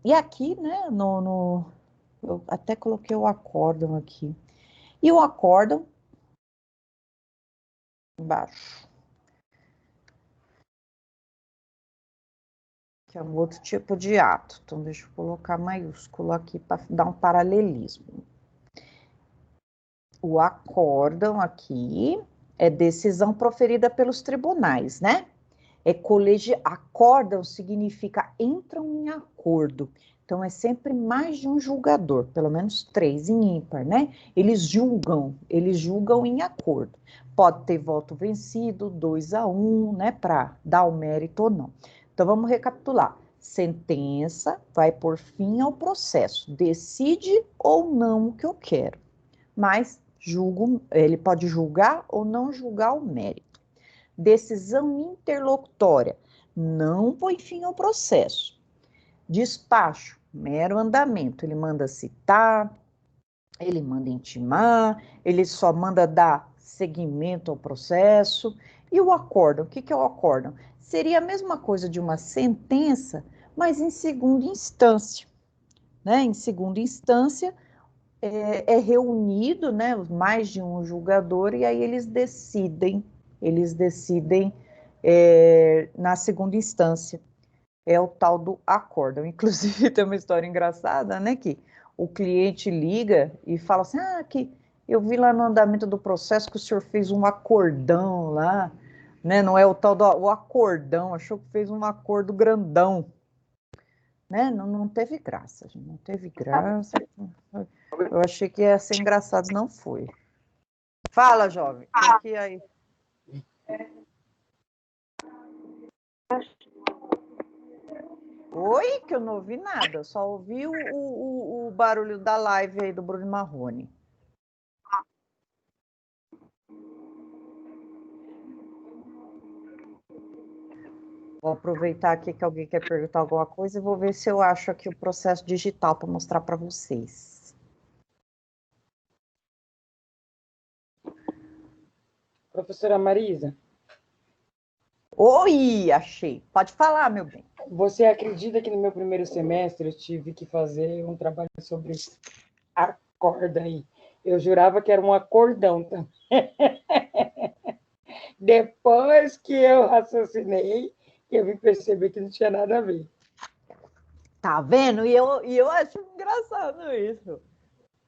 e aqui, né, eu até coloquei o acórdão aqui. E o acórdão, embaixo, que é um outro tipo de ato. Então, deixa eu colocar maiúsculo aqui para dar um paralelismo. O acórdão aqui é decisão proferida pelos tribunais, né? Acórdão significa entram em acordo. Então, é sempre mais de um julgador, pelo menos 3 em ímpar, né? Eles julgam em acordo. Pode ter voto vencido, 2-1, né? Para dar o mérito ou não. Então, vamos recapitular. Sentença vai por fim ao processo. Decide ou não o que eu quero. Mas ele pode julgar ou não julgar o mérito. Decisão interlocutória, não põe fim ao processo. Despacho, mero andamento, ele manda citar, ele manda intimar, ele só manda dar seguimento ao processo. E o acórdão, o que é o acórdão? Seria a mesma coisa de uma sentença, mas em segunda instância. Né? Em segunda instância, é reunido, né, mais de um julgador, e aí eles decidem na segunda instância. É o tal do acórdão. Inclusive, tem uma história engraçada, né, que o cliente liga e fala assim, que eu vi lá no andamento do processo que o senhor fez um acordão lá, né, não é o tal do o acordão, achou que fez um acordo grandão. Né? Não teve graça, gente, não teve graça. Eu achei que ia ser engraçado, não foi. Fala, jovem. O que aí? Oi, que eu não ouvi nada, só ouvi o barulho da live aí do Bruno Marrone. Vou aproveitar aqui que alguém quer perguntar alguma coisa e vou ver se eu acho aqui o processo digital para mostrar para vocês. Professora Marisa. Oi, achei. Pode falar, meu bem. Você acredita que no meu primeiro semestre eu tive que fazer um trabalho sobre acorda aí? Eu jurava que era um acordão também. Depois que eu raciocinei, eu vim perceber que não tinha nada a ver. Tá vendo? E eu acho engraçado isso.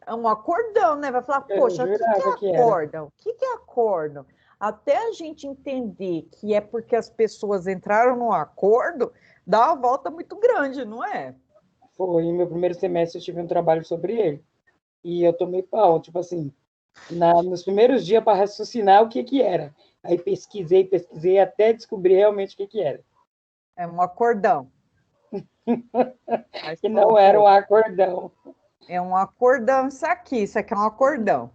É um acordão, né? Vai falar, poxa, o que é acórdão? O que é acórdão? até a gente entender que é porque as pessoas entraram num acordo, dá uma volta muito grande, não é? Foi, em meu primeiro semestre eu tive um trabalho sobre ele. E eu tomei pau, tipo assim, nos primeiros dias para raciocinar o que que era. Aí pesquisei até descobrir realmente o que que era. É um acordão. Que não era um acordão. É um acordão isso aqui é um acordão.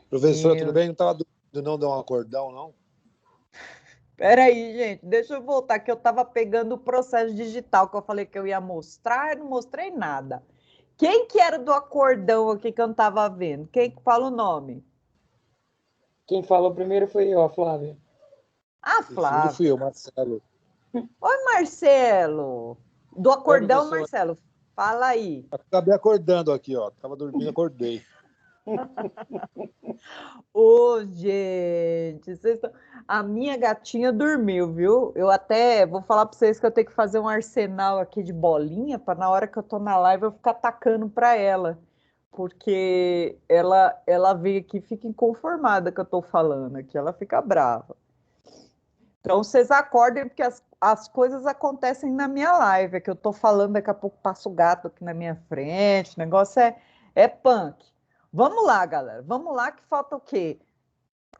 Professora, tudo bem? Não estava do não dar um acordão, não? Peraí, gente, deixa eu voltar, que eu estava pegando o processo digital, que eu falei que eu ia mostrar, e não mostrei nada. Quem que era do acordão aqui que eu não estava vendo? Quem que fala o nome? Quem falou primeiro foi eu, a Flávia. Ah, Flávia. Fui eu, Marcelo. Oi, Marcelo. Do acordão, Marcelo, fala aí. Acabei acordando aqui, ó. Tava dormindo, acordei. Ô, gente, a minha gatinha dormiu, viu? Eu até vou falar para vocês que eu tenho que fazer um arsenal aqui de bolinha para na hora que eu tô na live eu ficar atacando para ela, porque ela vem aqui e fica inconformada que eu tô falando aqui, ela fica brava. Então vocês acordem porque as coisas acontecem na minha live, é que eu tô falando, daqui a pouco passa o gato aqui na minha frente, o negócio é punk. Vamos lá, galera. Vamos lá que falta o quê?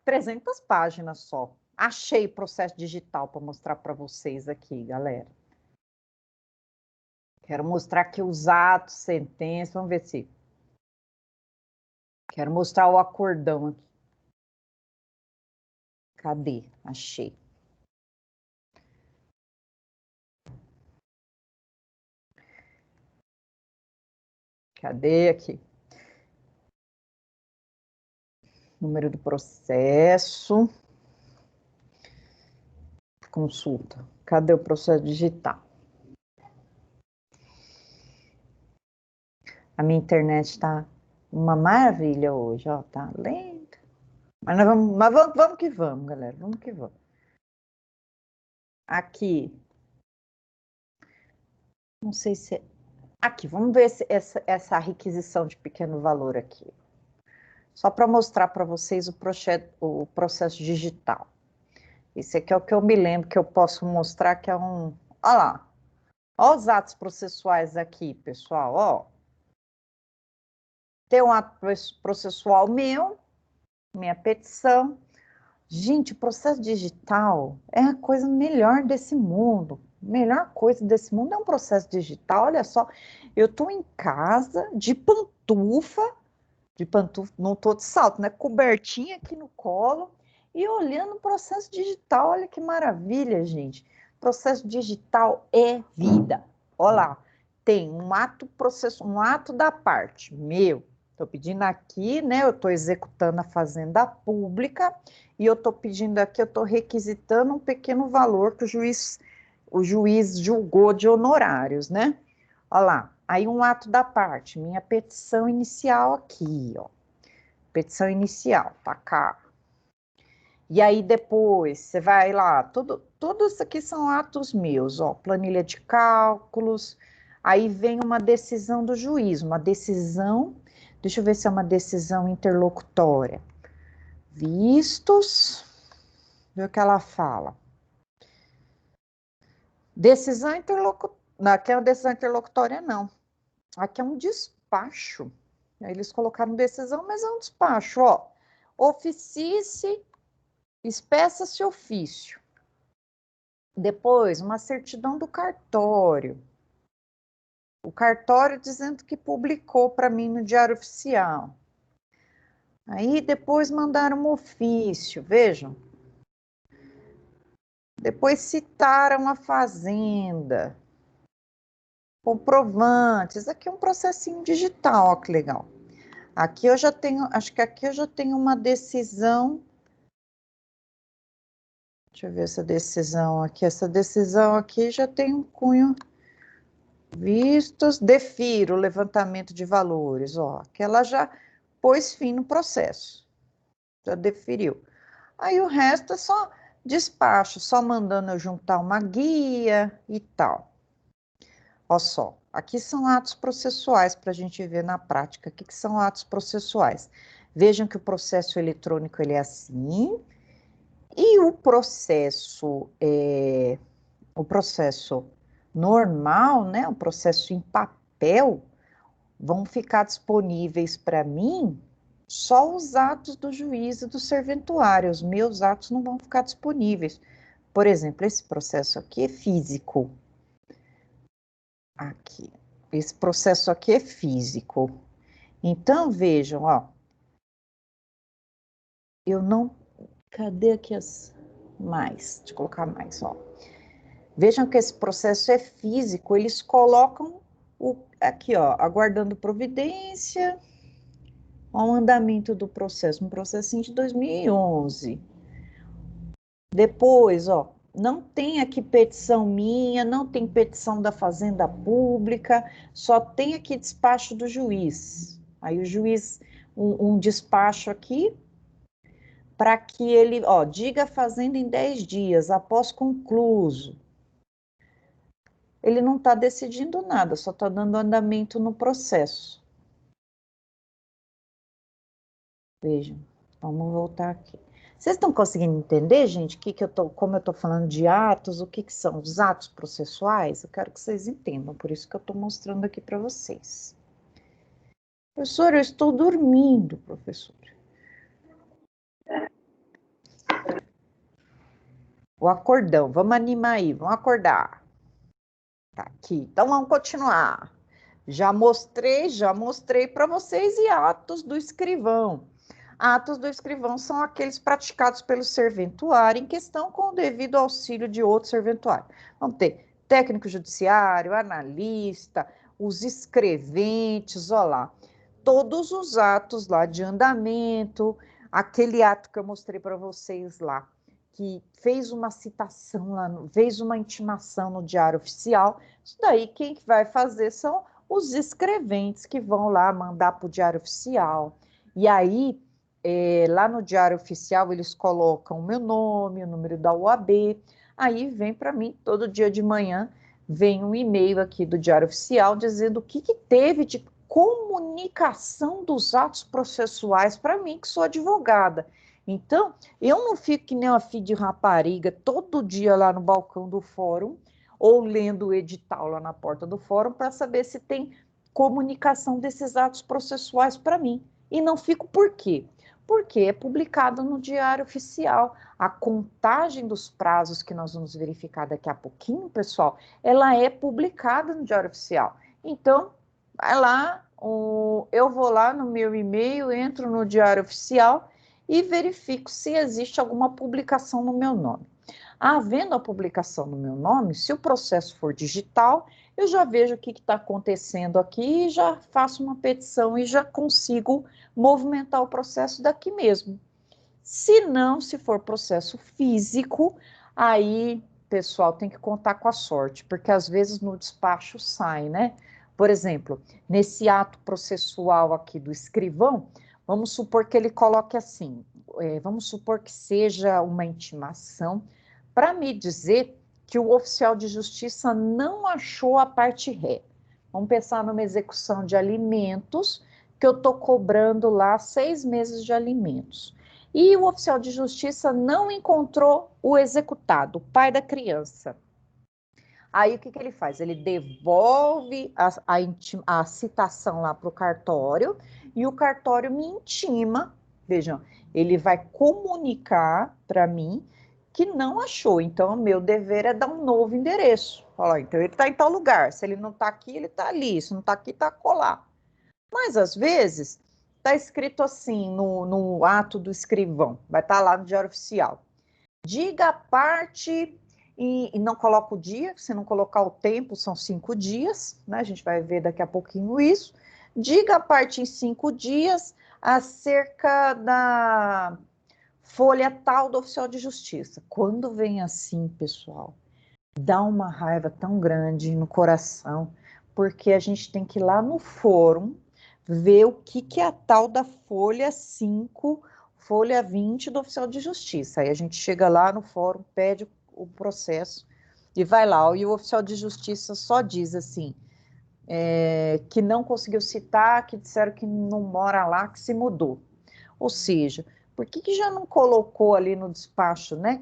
300 páginas só. Achei processo digital para mostrar para vocês aqui, galera. Quero mostrar aqui os atos, sentenças. Vamos ver se... Quero mostrar o acordão aqui. Cadê? Achei. Cadê aqui? Número do processo. Consulta. Cadê o processo digital? A minha internet está uma maravilha hoje, ó, tá lenta. Mas vamos que vamos, galera, vamos que vamos. Aqui. Não sei se... Aqui, vamos ver essa requisição de pequeno valor aqui. Só para mostrar para vocês o processo digital. Esse aqui é o que eu me lembro que eu posso mostrar que é um... Olha lá. Olha os atos processuais aqui, pessoal, ó. Tem um ato processual meu, minha petição. Gente, o processo digital é a coisa melhor desse mundo. Melhor coisa desse mundo é um processo digital. Olha só, eu estou em casa de pantufa, não estou de salto, né? Cobertinha aqui no colo e olhando o processo digital. Olha que maravilha, gente. Processo digital é vida. Olha lá, tem um ato da parte meu. Estou pedindo aqui, né? Eu estou executando a fazenda pública e eu estou pedindo aqui, eu estou requisitando um pequeno valor que o juiz julgou de honorários, né? Olha lá, aí um ato da parte, minha petição inicial aqui, ó. Petição inicial, tá cá. E aí depois, você vai lá, tudo isso aqui são atos meus, ó, planilha de cálculos, aí vem uma decisão do juiz, uma decisão, deixa eu ver se é uma decisão interlocutória. Vistos, vê o que ela fala. Decisão interlocutória, aqui é uma decisão interlocutória, não. Aqui é um despacho. Aí eles colocaram decisão, mas é um despacho, ó. Oficice, espeça-se ofício. Depois, uma certidão do cartório. O cartório dizendo que publicou para mim no Diário Oficial. Aí depois mandaram um ofício, vejam. Depois citaram a fazenda. Comprovantes. Aqui é um processinho digital, ó que legal. Aqui eu já tenho, acho que aqui eu já tenho uma decisão. Deixa eu ver essa decisão aqui. Essa decisão aqui já tem um cunho. Vistos, defiro o levantamento de valores, ó. Que ela já pôs fim no processo. Já deferiu. Aí o resto é só despacho, só mandando eu juntar uma guia e tal. Ó só, aqui são atos processuais para a gente ver na prática. O que são atos processuais? Vejam que o processo eletrônico ele é assim, o processo normal, né, o processo em papel, vão ficar disponíveis para mim só os atos do juiz e do serventuário, os meus atos não vão ficar disponíveis. Por exemplo, esse processo aqui é físico. Aqui. Esse processo aqui é físico. Então, vejam, ó. Eu não... Cadê aqui as... Mais? Deixa eu colocar mais, ó. Vejam que esse processo é físico, eles colocam aqui, ó, aguardando providência, ó, o andamento do processo, um processinho de 2011. Depois, ó, não tem aqui petição minha, não tem petição da Fazenda Pública, só tem aqui despacho do juiz. Aí o juiz, um despacho aqui, para que ele, ó, diga a Fazenda em 10 dias, após concluso. Ele não está decidindo nada, só está dando andamento no processo. Vejam, vamos voltar aqui. Vocês estão conseguindo entender, gente, como eu estou falando de atos, o que são os atos processuais? Eu quero que vocês entendam, por isso que eu estou mostrando aqui para vocês. Professor, eu estou dormindo, professor. O acordão, vamos animar aí, vamos acordar. Tá aqui, então vamos continuar. Já mostrei para vocês e atos do escrivão. Atos do escrivão são aqueles praticados pelo serventuário em questão com o devido auxílio de outro serventuário. Vamos ter técnico judiciário, analista, os escreventes, olha lá. Todos os atos lá de andamento, aquele ato que eu mostrei para vocês lá, que fez uma citação lá, fez uma intimação no Diário Oficial, isso daí quem vai fazer são os escreventes que vão lá mandar para o Diário Oficial. E aí, lá no Diário Oficial, eles colocam o meu nome, o número da UAB, aí vem para mim, todo dia de manhã, vem um e-mail aqui do Diário Oficial dizendo o que teve de comunicação dos atos processuais para mim, que sou advogada. Então, eu não fico que nem uma filha de rapariga todo dia lá no balcão do fórum, ou lendo o edital lá na porta do fórum, para saber se tem comunicação desses atos processuais para mim. E não fico por quê? Porque é publicado no Diário Oficial. A contagem dos prazos que nós vamos verificar daqui a pouquinho, pessoal, ela é publicada no Diário Oficial. Então, vai lá, eu vou lá no meu e-mail, entro no Diário Oficial e verifico se existe alguma publicação no meu nome. Havendo a publicação no meu nome, se o processo for digital, eu já vejo o que está acontecendo aqui, já faço uma petição e já consigo movimentar o processo daqui mesmo. Se não, se for processo físico, aí, pessoal, tem que contar com a sorte, porque às vezes no despacho sai, né? Por exemplo, nesse ato processual aqui do escrivão, vamos supor que ele coloque assim, vamos supor que seja uma intimação para me dizer que o oficial de justiça não achou a parte ré. Vamos pensar numa execução de alimentos, que eu estou cobrando lá 6 meses de alimentos. E o oficial de justiça não encontrou o executado, o pai da criança. Aí o que ele faz? Ele devolve a citação lá para o cartório e o cartório me intima, vejam, ele vai comunicar para mim que não achou. Então, o meu dever é dar um novo endereço. Olha, então ele está em tal lugar. Se ele não está aqui, ele está ali. Se não está aqui, está colar. Mas, às vezes, está escrito assim no ato do escrivão. Vai estar lá no Diário Oficial. Diga a parte... E não coloca o dia, se não colocar o tempo, são 5 dias, né? A gente vai ver daqui a pouquinho isso. Diga a parte em 5 dias acerca da folha tal do oficial de justiça. Quando vem assim, pessoal, dá uma raiva tão grande no coração, porque a gente tem que ir lá no fórum ver o que é a tal da folha 5, folha 20 do oficial de justiça. Aí a gente chega lá no fórum, pede o processo e vai lá, e o oficial de justiça só diz assim, que não conseguiu citar, que disseram que não mora lá, que se mudou. Ou seja, por que já não colocou ali no despacho, né,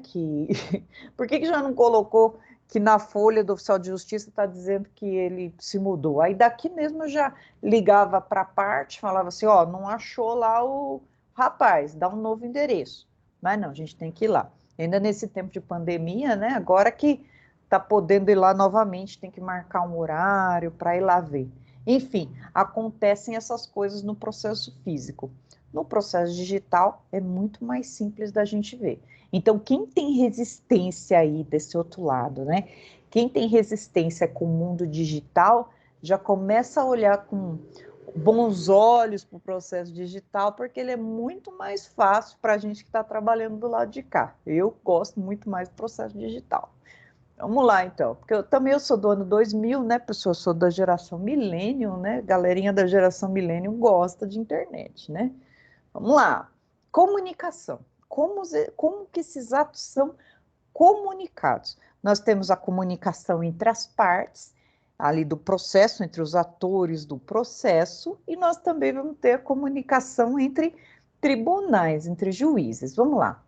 por que já não colocou que na folha do oficial de justiça está dizendo que ele se mudou? Aí daqui mesmo eu já ligava para a parte, falava assim, ó, não achou lá o rapaz, dá um novo endereço. Mas não, a gente tem que ir lá. Ainda nesse tempo de pandemia, né, agora que está podendo ir lá novamente, tem que marcar um horário para ir lá ver. Enfim, acontecem essas coisas no processo físico. No processo digital, é muito mais simples da gente ver. Então, quem tem resistência aí desse outro lado, né? Quem tem resistência com o mundo digital, já começa a olhar com bons olhos para o processo digital, porque ele é muito mais fácil para a gente que está trabalhando do lado de cá. Eu gosto muito mais do processo digital. Vamos lá, então, porque eu sou do ano 2000, né, pessoal, eu sou da geração millennium, né, galerinha da geração millennium gosta de internet, né. Vamos lá, comunicação, como que esses atos são comunicados? Nós temos a comunicação entre as partes, ali do processo, entre os atores do processo, e nós também vamos ter a comunicação entre tribunais, entre juízes. Vamos lá,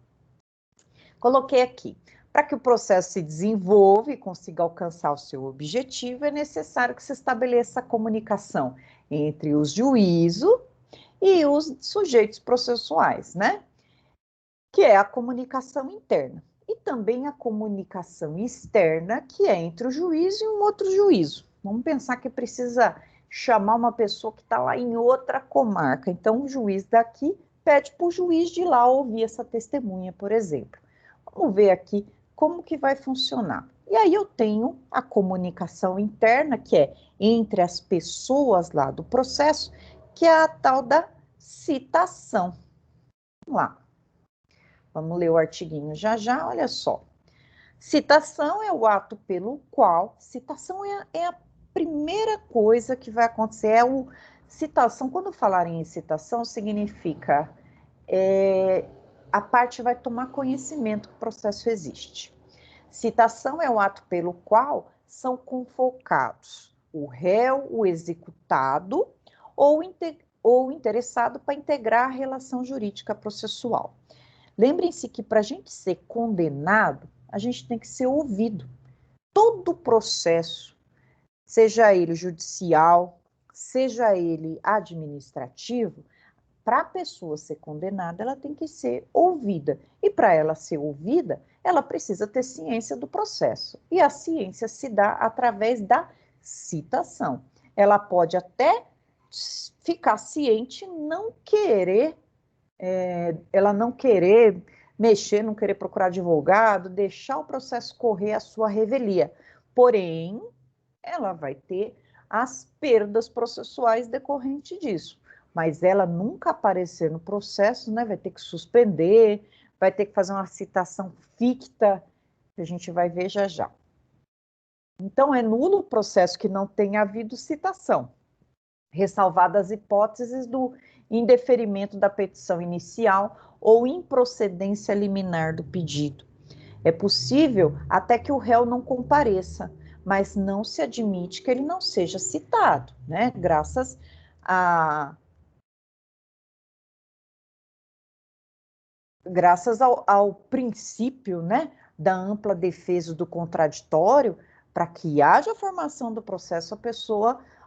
coloquei aqui. Para que o processo se desenvolva e consiga alcançar o seu objetivo, é necessário que se estabeleça a comunicação entre os juízos e os sujeitos processuais, né? Que é a comunicação interna. E também a comunicação externa, que é entre o juiz e um outro juízo. Vamos pensar que precisa chamar uma pessoa que está lá em outra comarca. Então, o juiz daqui pede para o juiz de lá ouvir essa testemunha, por exemplo. Vamos ver aqui como que vai funcionar. E aí eu tenho a comunicação interna, que é entre as pessoas lá do processo, que é a tal da citação. Vamos lá. Vamos ler o artiguinho já, olha só. Citação é o ato pelo qual... Citação é a primeira coisa que vai acontecer. Citação, quando falarem em citação, significa... a parte vai tomar conhecimento que o processo existe. Citação é o ato pelo qual são convocados o réu, o executado ou interessado para integrar a relação jurídica processual. Lembrem-se que para a gente ser condenado, a gente tem que ser ouvido. Todo o processo, seja ele judicial, seja ele administrativo, para a pessoa ser condenada, ela tem que ser ouvida. E para ela ser ouvida, ela precisa ter ciência do processo. E a ciência se dá através da citação. Ela pode até ficar ciente, ela não querer mexer, não querer procurar advogado, deixar o processo correr à sua revelia. Porém, ela vai ter as perdas processuais decorrentes disso. Mas ela nunca aparecer no processo, né? Vai ter que suspender, vai ter que fazer uma citação ficta, que a gente vai ver já já. Então, é nulo o processo que não tenha havido citação, ressalvadas as hipóteses do indeferimento da petição inicial ou improcedência liminar do pedido. É possível até que o réu não compareça, mas não se admite que ele não seja citado, né? Graças ao princípio, né, da ampla defesa do contraditório, para que haja formação do processo,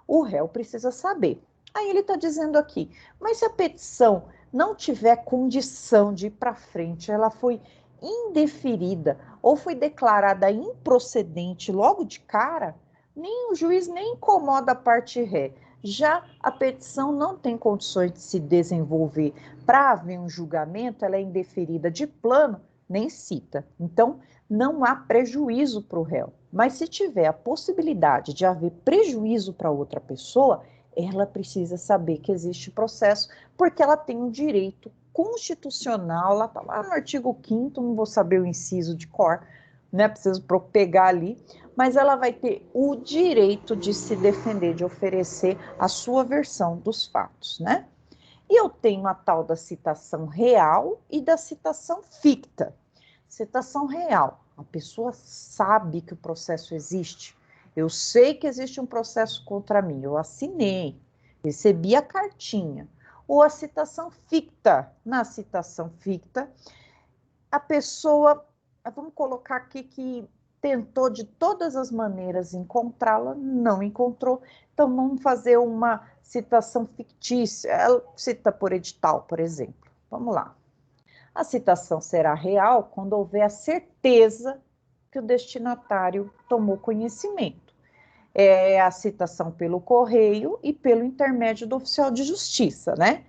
o réu precisa saber. Aí ele está dizendo aqui, mas se a petição não tiver condição de ir para frente, ela foi indeferida ou foi declarada improcedente logo de cara, nem o juiz nem incomoda a parte ré. Já a petição não tem condições de se desenvolver para haver um julgamento, ela é indeferida de plano, nem cita. Então, não há prejuízo para o réu. Mas se tiver a possibilidade de haver prejuízo para outra pessoa, ela precisa saber que existe processo, porque ela tem um direito constitucional, ela está lá no artigo 5º, não vou saber o inciso de cor, né? Preciso pegar ali, mas ela vai ter o direito de se defender, de oferecer a sua versão dos fatos, né? E eu tenho a tal da citação real e da citação ficta. Citação real, a pessoa sabe que o processo existe. Eu sei que existe um processo contra mim, eu assinei, recebi a cartinha. ou a citação ficta. Na citação ficta, a pessoa, vamos colocar aqui que tentou de todas as maneiras encontrá-la, não encontrou, então vamos fazer uma citação fictícia, ela cita por edital, por exemplo. Vamos lá. A citação será real quando houver a certeza que o destinatário tomou conhecimento. É a citação pelo correio e pelo intermédio do oficial de justiça, né?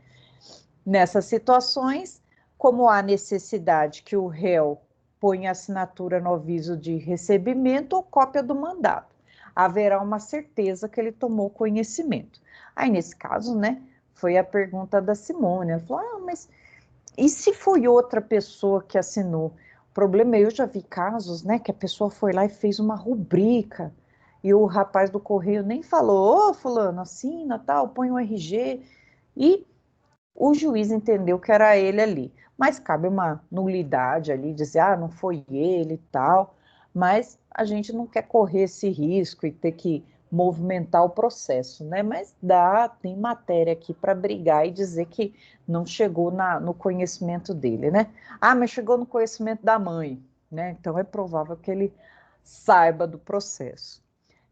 Nessas situações, como há necessidade que o réu ponha assinatura no aviso de recebimento ou cópia do mandado, haverá uma certeza que ele tomou conhecimento. Aí, nesse caso, né, foi a pergunta da Simone. Ela falou, mas e se foi outra pessoa que assinou? O problema é, eu já vi casos, né, que a pessoa foi lá e fez uma rubrica, e o rapaz do correio nem falou, ô fulano, assina, tal, põe um RG, e o juiz entendeu que era ele ali. Mas cabe uma nulidade ali, dizer, não foi ele e tal, mas a gente não quer correr esse risco e ter que movimentar o processo, né? Mas tem matéria aqui para brigar e dizer que não chegou no conhecimento dele, né? Mas chegou no conhecimento da mãe, né? Então é provável que ele saiba do processo.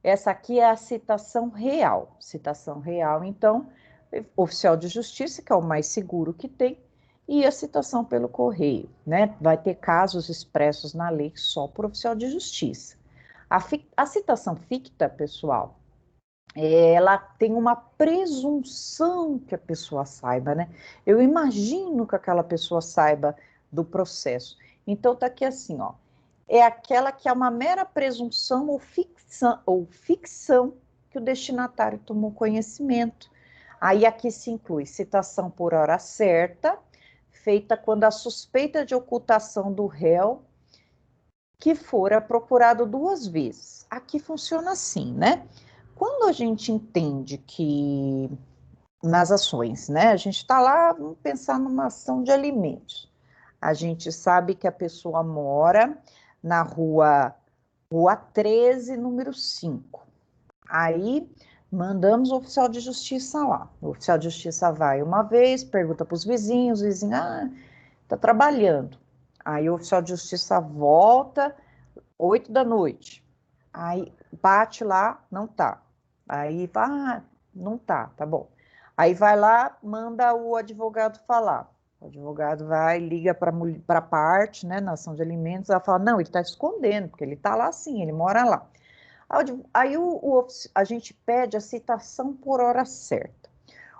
Essa aqui é a citação real. Citação real, então, oficial de justiça, que é o mais seguro que tem, e a citação pelo correio, né? Vai ter casos expressos na lei só por oficial de justiça. A citação ficta, pessoal, ela tem uma presunção que a pessoa saiba, né? Eu imagino que aquela pessoa saiba do processo. Então, tá aqui assim, ó. É aquela que é uma mera presunção ou ficção que o destinatário tomou conhecimento. Aí aqui se inclui citação por hora certa, feita quando a suspeita de ocultação do réu que fora procurado 2 vezes. Aqui funciona assim, né? Quando a gente entende que nas ações, né? A gente está lá, vamos pensar numa ação de alimentos. A gente sabe que a pessoa mora na rua 13, número 5. Aí mandamos o oficial de justiça lá. O oficial de justiça vai uma vez, pergunta para os vizinhos, tá trabalhando. Aí o oficial de justiça volta 8 da noite. Aí bate lá, não tá. Aí vai, não tá bom. Aí vai lá, manda o advogado falar. O advogado vai, liga para a parte, né, na ação de alimentos, ela fala, não, ele está escondendo, porque ele está lá sim, ele mora lá. Aí a gente pede a citação por hora certa.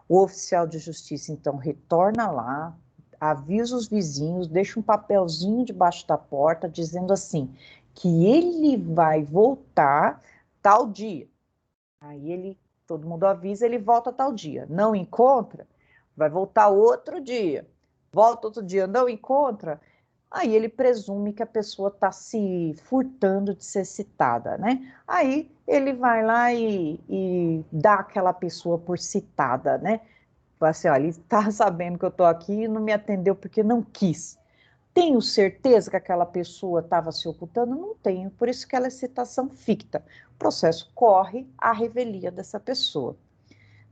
O oficial de justiça, então, retorna lá, avisa os vizinhos, deixa um papelzinho debaixo da porta, dizendo assim, que ele vai voltar tal dia. Aí todo mundo avisa, ele volta tal dia. Não encontra, vai voltar outro dia. Volta outro dia, não encontra, aí ele presume que a pessoa está se furtando de ser citada, né? Aí ele vai lá e dá aquela pessoa por citada, né? Fala assim, olha, ele está sabendo que eu estou aqui e não me atendeu porque não quis. Tenho certeza que aquela pessoa estava se ocultando? Não tenho, por isso que ela é citação ficta. O processo corre à revelia dessa pessoa.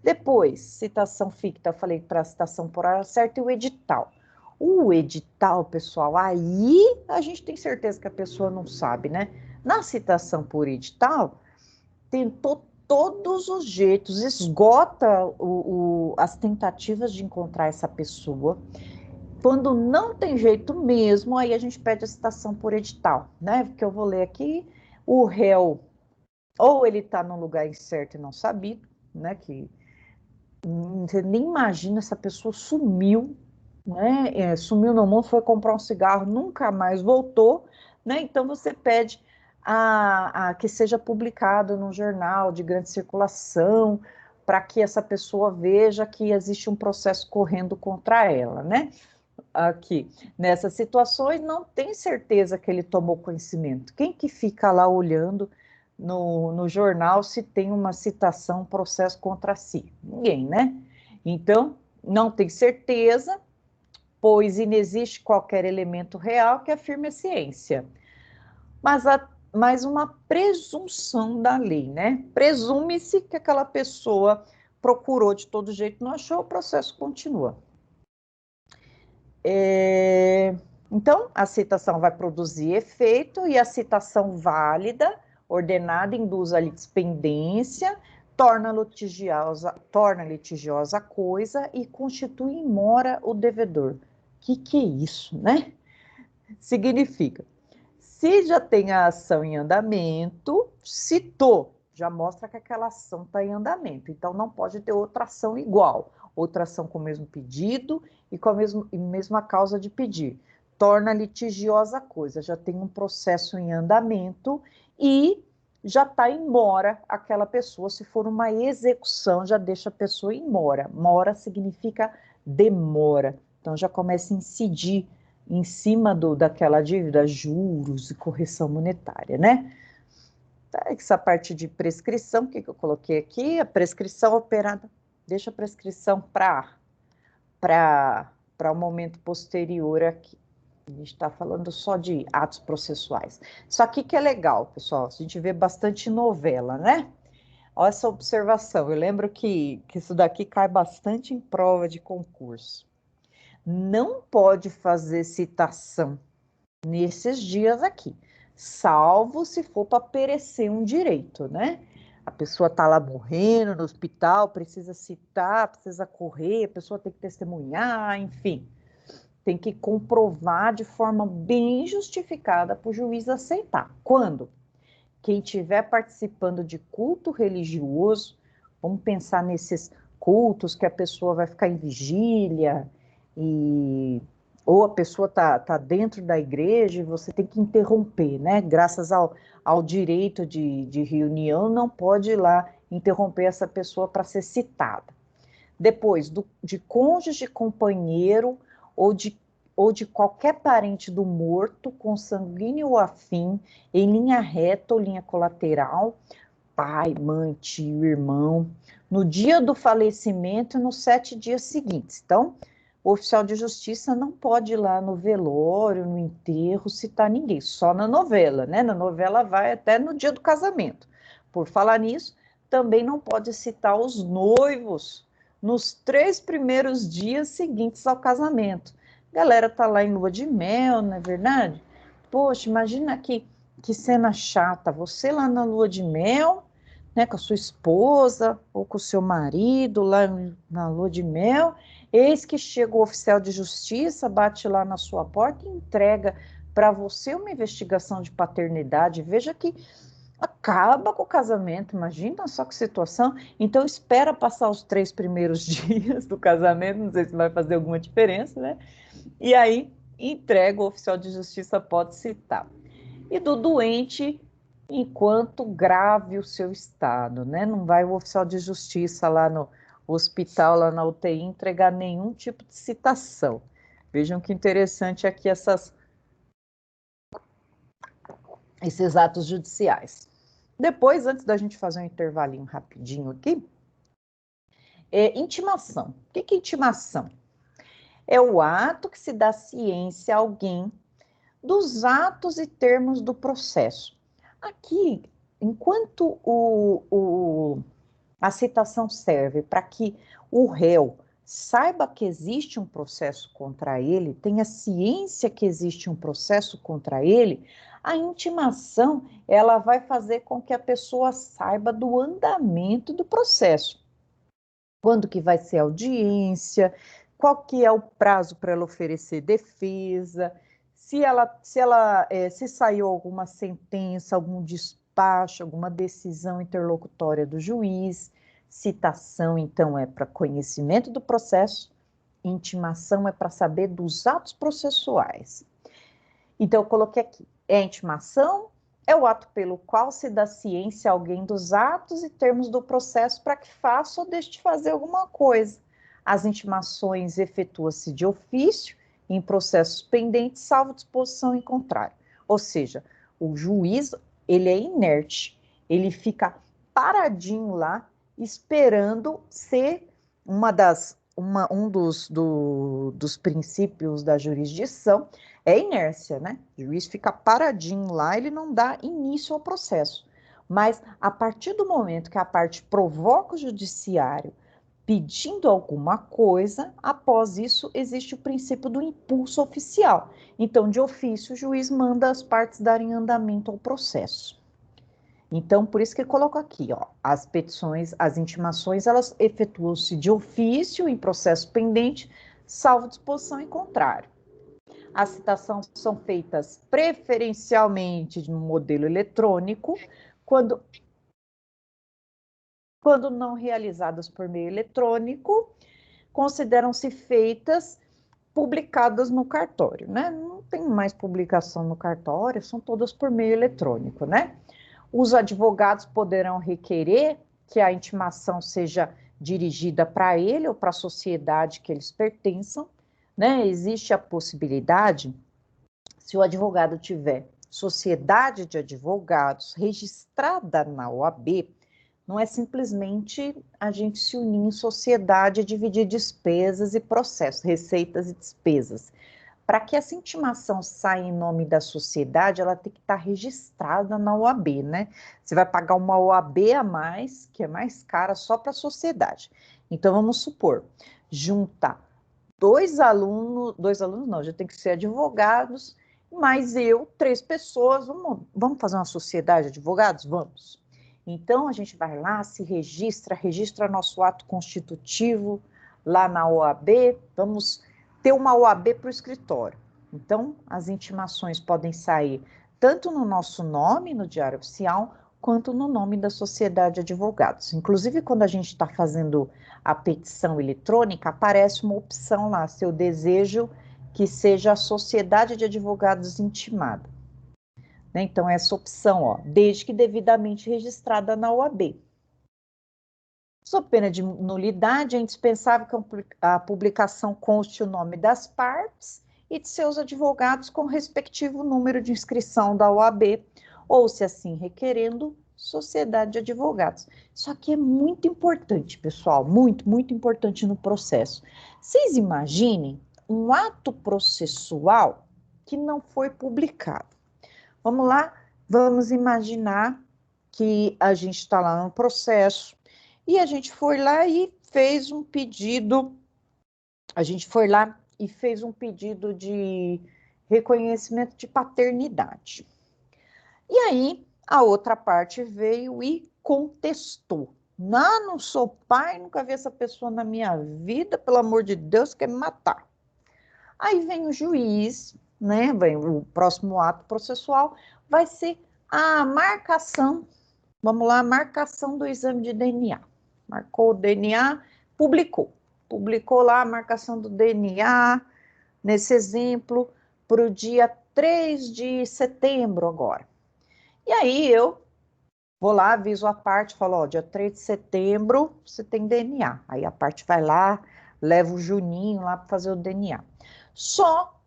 Depois, citação ficta, eu falei para a citação por hora certa e o edital. O edital, pessoal, aí a gente tem certeza que a pessoa não sabe, né? Na citação por edital, tentou todos os jeitos, esgota as tentativas de encontrar essa pessoa. Quando não tem jeito mesmo, aí a gente pede a citação por edital, né? Porque eu vou ler aqui, o réu, ou ele está num lugar incerto e não sabido, né? Que você nem imagina, essa pessoa sumiu, né? Sumiu no mundo, foi comprar um cigarro, nunca mais voltou, né? Então você pede a que seja publicado num jornal de grande circulação, para que essa pessoa veja que existe um processo correndo contra ela, né? Aqui, nessas situações, não tem certeza que ele tomou conhecimento. Quem que fica lá olhando no jornal se tem uma citação, um processo contra si? Ninguém, né? Então, não tem certeza, pois inexiste qualquer elemento real que afirme a ciência. Mas uma presunção da lei, né? Presume-se que aquela pessoa procurou de todo jeito, não achou, o processo continua. Então, a citação vai produzir efeito e a citação válida, ordenada, induz a litispendência, torna litigiosa a coisa e constitui em mora o devedor. Que é isso, né? Significa, se já tem a ação em andamento, citou, já mostra que aquela ação está em andamento, então não pode ter outra ação igual, outra ação com o mesmo pedido e com a mesma causa de pedir. Torna litigiosa a coisa, já tem um processo em andamento e já está em mora aquela pessoa, se for uma execução, já deixa a pessoa em mora. Mora significa demora, então já começa a incidir em cima daquela dívida, juros e correção monetária, né? Essa parte de prescrição, o que eu coloquei aqui? A prescrição operada, deixa a prescrição para o momento posterior aqui. A gente está falando só de atos processuais. Isso aqui que é legal, pessoal, a gente vê bastante novela, né? Olha essa observação, eu lembro que isso daqui cai bastante em prova de concurso. Não pode fazer citação nesses dias aqui, salvo se for para perecer um direito, né? A pessoa está lá morrendo no hospital, precisa citar, precisa correr, a pessoa tem que testemunhar, enfim. Tem que comprovar de forma bem justificada para o juiz aceitar. Quando? Quem estiver participando de culto religioso, vamos pensar nesses cultos que a pessoa vai ficar em vigília, ou a pessoa está dentro da igreja e você tem que interromper, né? Graças ao direito de reunião, não pode ir lá interromper essa pessoa para ser citada. Depois, de cônjuge, companheiro ou de qualquer parente do morto, consanguíneo ou afim, em linha reta ou linha colateral, pai, mãe, tio, irmão, no dia do falecimento e nos 7 dias seguintes. Então, o oficial de justiça não pode ir lá no velório, no enterro, citar ninguém, só na novela, né? Na novela vai até no dia do casamento. Por falar nisso, também não pode citar os noivos nos 3 primeiros dias seguintes ao casamento. A galera tá lá em lua de mel, não é verdade? Poxa, imagina que cena chata, você lá na lua de mel, né, com a sua esposa ou com o seu marido lá na lua de mel, eis que chega o oficial de justiça, bate lá na sua porta e entrega para você uma investigação de paternidade. Veja que acaba com o casamento, imagina só que situação. Então espera passar os 3 primeiros dias do casamento, não sei se vai fazer alguma diferença, né? E aí entrega, o oficial de justiça pode citar. E do doente, enquanto grave o seu estado, né? Não vai o oficial de justiça lá no hospital, lá na UTI, entregar nenhum tipo de citação. Vejam que interessante aqui esses atos judiciais. Depois, antes da gente fazer um intervalinho rapidinho aqui, intimação. O que é intimação? É o ato que se dá ciência a alguém dos atos e termos do processo. Aqui, enquanto a citação serve para que o réu saiba que existe um processo contra ele, tenha ciência que existe um processo contra ele, a intimação, ela vai fazer com que a pessoa saiba do andamento do processo. Quando que vai ser a audiência, qual que é o prazo para ela oferecer defesa, se saiu alguma sentença, algum despacho, alguma decisão interlocutória do juiz. Citação, então, é para conhecimento do processo, intimação é para saber dos atos processuais. Então, eu coloquei aqui, a intimação é o ato pelo qual se dá ciência a alguém dos atos e termos do processo para que faça ou deixe de fazer alguma coisa. As intimações efetuam-se de ofício, em processos pendentes, salvo disposição em contrário. Ou seja, o juiz, ele é inerte, ele fica paradinho lá, esperando ser um dos princípios da jurisdição, é a inércia, né? O juiz fica paradinho lá, ele não dá início ao processo. Mas, a partir do momento que a parte provoca o judiciário pedindo alguma coisa, após isso existe o princípio do impulso oficial. Então, de ofício, o juiz manda as partes darem andamento ao processo. Então, por isso que eu coloco aqui, ó, as petições, as intimações, elas efetuam-se de ofício em processo pendente, salvo disposição em contrário. As citações são feitas preferencialmente no modelo eletrônico, quando não realizadas por meio eletrônico, consideram-se feitas publicadas no cartório, né? Não tem mais publicação no cartório, são todas por meio eletrônico, né? Os advogados poderão requerer que a intimação seja dirigida para ele ou para a sociedade que eles pertençam, né? Existe a possibilidade, se o advogado tiver sociedade de advogados registrada na OAB, não é simplesmente a gente se unir em sociedade e dividir despesas e processos, receitas e despesas. Para que essa intimação saia em nome da sociedade, ela tem que estar registrada na OAB, né? Você vai pagar uma OAB a mais, que é mais cara só para a sociedade. Então, vamos supor, juntar dois alunos não, já tem que ser advogados, mais eu, 3 pessoas, vamos fazer uma sociedade de advogados? Vamos. Então, a gente vai lá, se registra nosso ato constitutivo lá na OAB, vamos ter uma OAB para o escritório. Então, as intimações podem sair tanto no nosso nome, no Diário Oficial, quanto no nome da Sociedade de Advogados. Inclusive, quando a gente está fazendo a petição eletrônica, aparece uma opção lá, se eu desejo que seja a Sociedade de Advogados intimada. Então, essa opção, ó, desde que devidamente registrada na OAB. Sob pena de nulidade, é indispensável que a publicação conste o nome das partes e de seus advogados com o respectivo número de inscrição da OAB, ou, se assim requerendo, Sociedade de Advogados. Isso aqui é muito importante, pessoal, muito, muito importante no processo. Vocês imaginem um ato processual que não foi publicado. Vamos lá, vamos imaginar que a gente está lá no processo e a gente foi lá e fez um pedido, de reconhecimento de paternidade. E aí, a outra parte veio e contestou. Não sou pai, nunca vi essa pessoa na minha vida, pelo amor de Deus, quer me matar. Aí vem o juiz, né? Vem o próximo ato processual, vai ser a marcação, vamos lá, a marcação do exame de DNA. Marcou o DNA, publicou lá a marcação do DNA, nesse exemplo, para o dia 3 de setembro agora. E aí eu vou lá, aviso a parte, falo, ó, dia 3 de setembro você tem DNA. Aí a parte vai lá, leva o Juninho lá para fazer o DNA. Só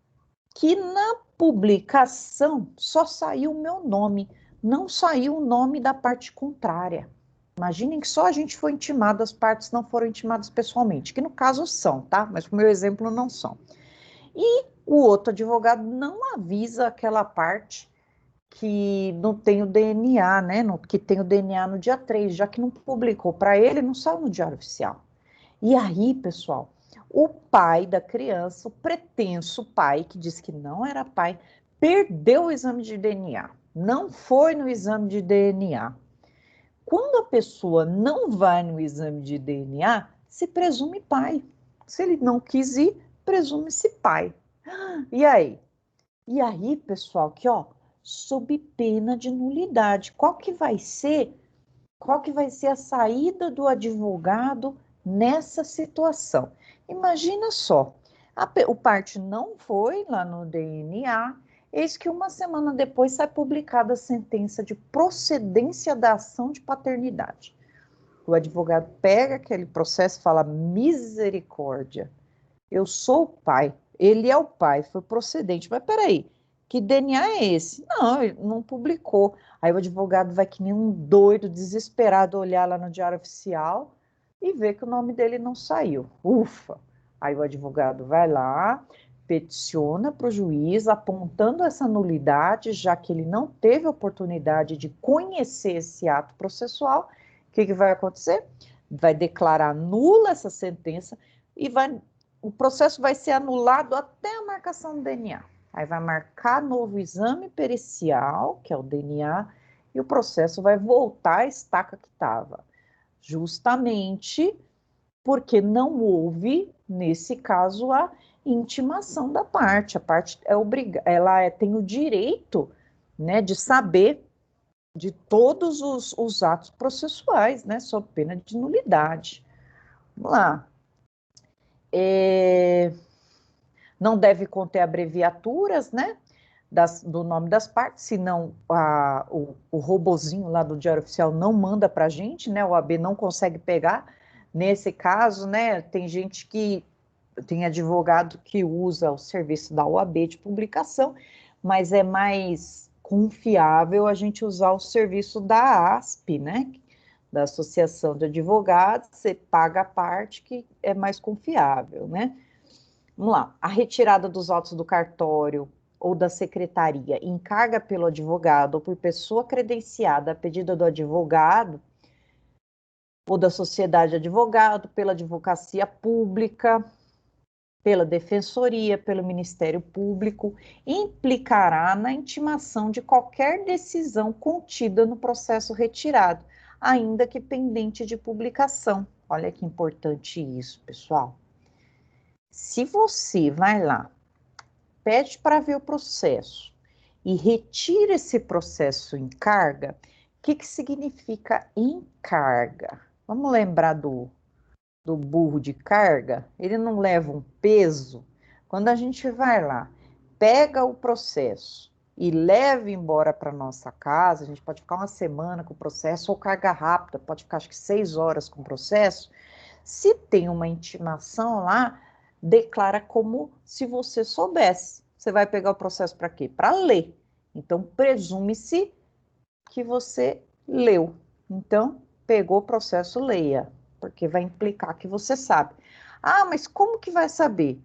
que na publicação só saiu o meu nome, não saiu o nome da parte contrária. Imaginem que só a gente foi intimado, as partes não foram intimadas pessoalmente, que no caso são, tá? Mas no meu exemplo não são. E o outro advogado não avisa aquela parte que não tem o DNA, né? Que tem o DNA no dia 3, já que não publicou para ele, não saiu no Diário Oficial. E aí, pessoal, o pai da criança, o pretenso pai, que disse que não era pai, perdeu o exame de DNA, não foi no exame de DNA. Quando a pessoa não vai no exame de DNA, se presume pai. Se ele não quis ir, presume-se pai. E aí? E aí, pessoal, que ó, sob pena de nulidade, qual que vai ser a saída do advogado nessa situação? Imagina só, o parte não foi lá no DNA, eis que uma semana depois sai publicada a sentença de procedência da ação de paternidade. O advogado pega aquele processo e fala, misericórdia, eu sou o pai, ele é o pai, foi procedente, mas peraí, que DNA é esse? Não, ele não publicou. Aí o advogado vai que nem um doido, desesperado, olhar lá no Diário Oficial e ver que o nome dele não saiu. Ufa! Aí o advogado vai lá, peticiona para o juiz, apontando essa nulidade, já que ele não teve oportunidade de conhecer esse ato processual. O que vai acontecer? vai declarar nula essa sentença e o processo vai ser anulado até a marcação do DNA. Aí vai marcar novo exame pericial, que é o DNA, e o processo vai voltar à estaca que estava. Justamente porque não houve, nesse caso, a intimação da parte. A parte tem o direito, né, de saber de todos os atos processuais, né, sob pena de nulidade. Vamos lá. Não deve conter abreviaturas, né, do nome das partes, senão o robozinho lá do Diário Oficial não manda para a gente, né, o OAB não consegue pegar. Nesse caso, né, tem advogado que usa o serviço da OAB de publicação, mas é mais confiável a gente usar o serviço da ASP, né, da Associação de Advogados. Você paga a parte que é mais confiável, né. Vamos lá, a retirada dos autos do cartório ou da secretaria encarga pelo advogado ou por pessoa credenciada a pedido do advogado ou da sociedade de advogado, pela advocacia pública, pela defensoria, pelo Ministério Público, implicará na intimação de qualquer decisão contida no processo retirado, ainda que pendente de publicação. Olha que importante isso, pessoal. Se você vai lá, pede para ver o processo e retira esse processo em carga, o que significa encarga? Vamos lembrar do burro de carga? Ele não leva um peso. Quando a gente vai lá, pega o processo e leva embora para nossa casa, a gente pode ficar uma semana com o processo, ou carga rápida, pode ficar acho que 6 horas com o processo. Se tem uma intimação lá, declara como se você soubesse. Você vai pegar o processo para quê? Para ler. Então, presume-se que você leu. Então, pegou o processo, leia, porque vai implicar que você sabe. Ah, mas como que vai saber?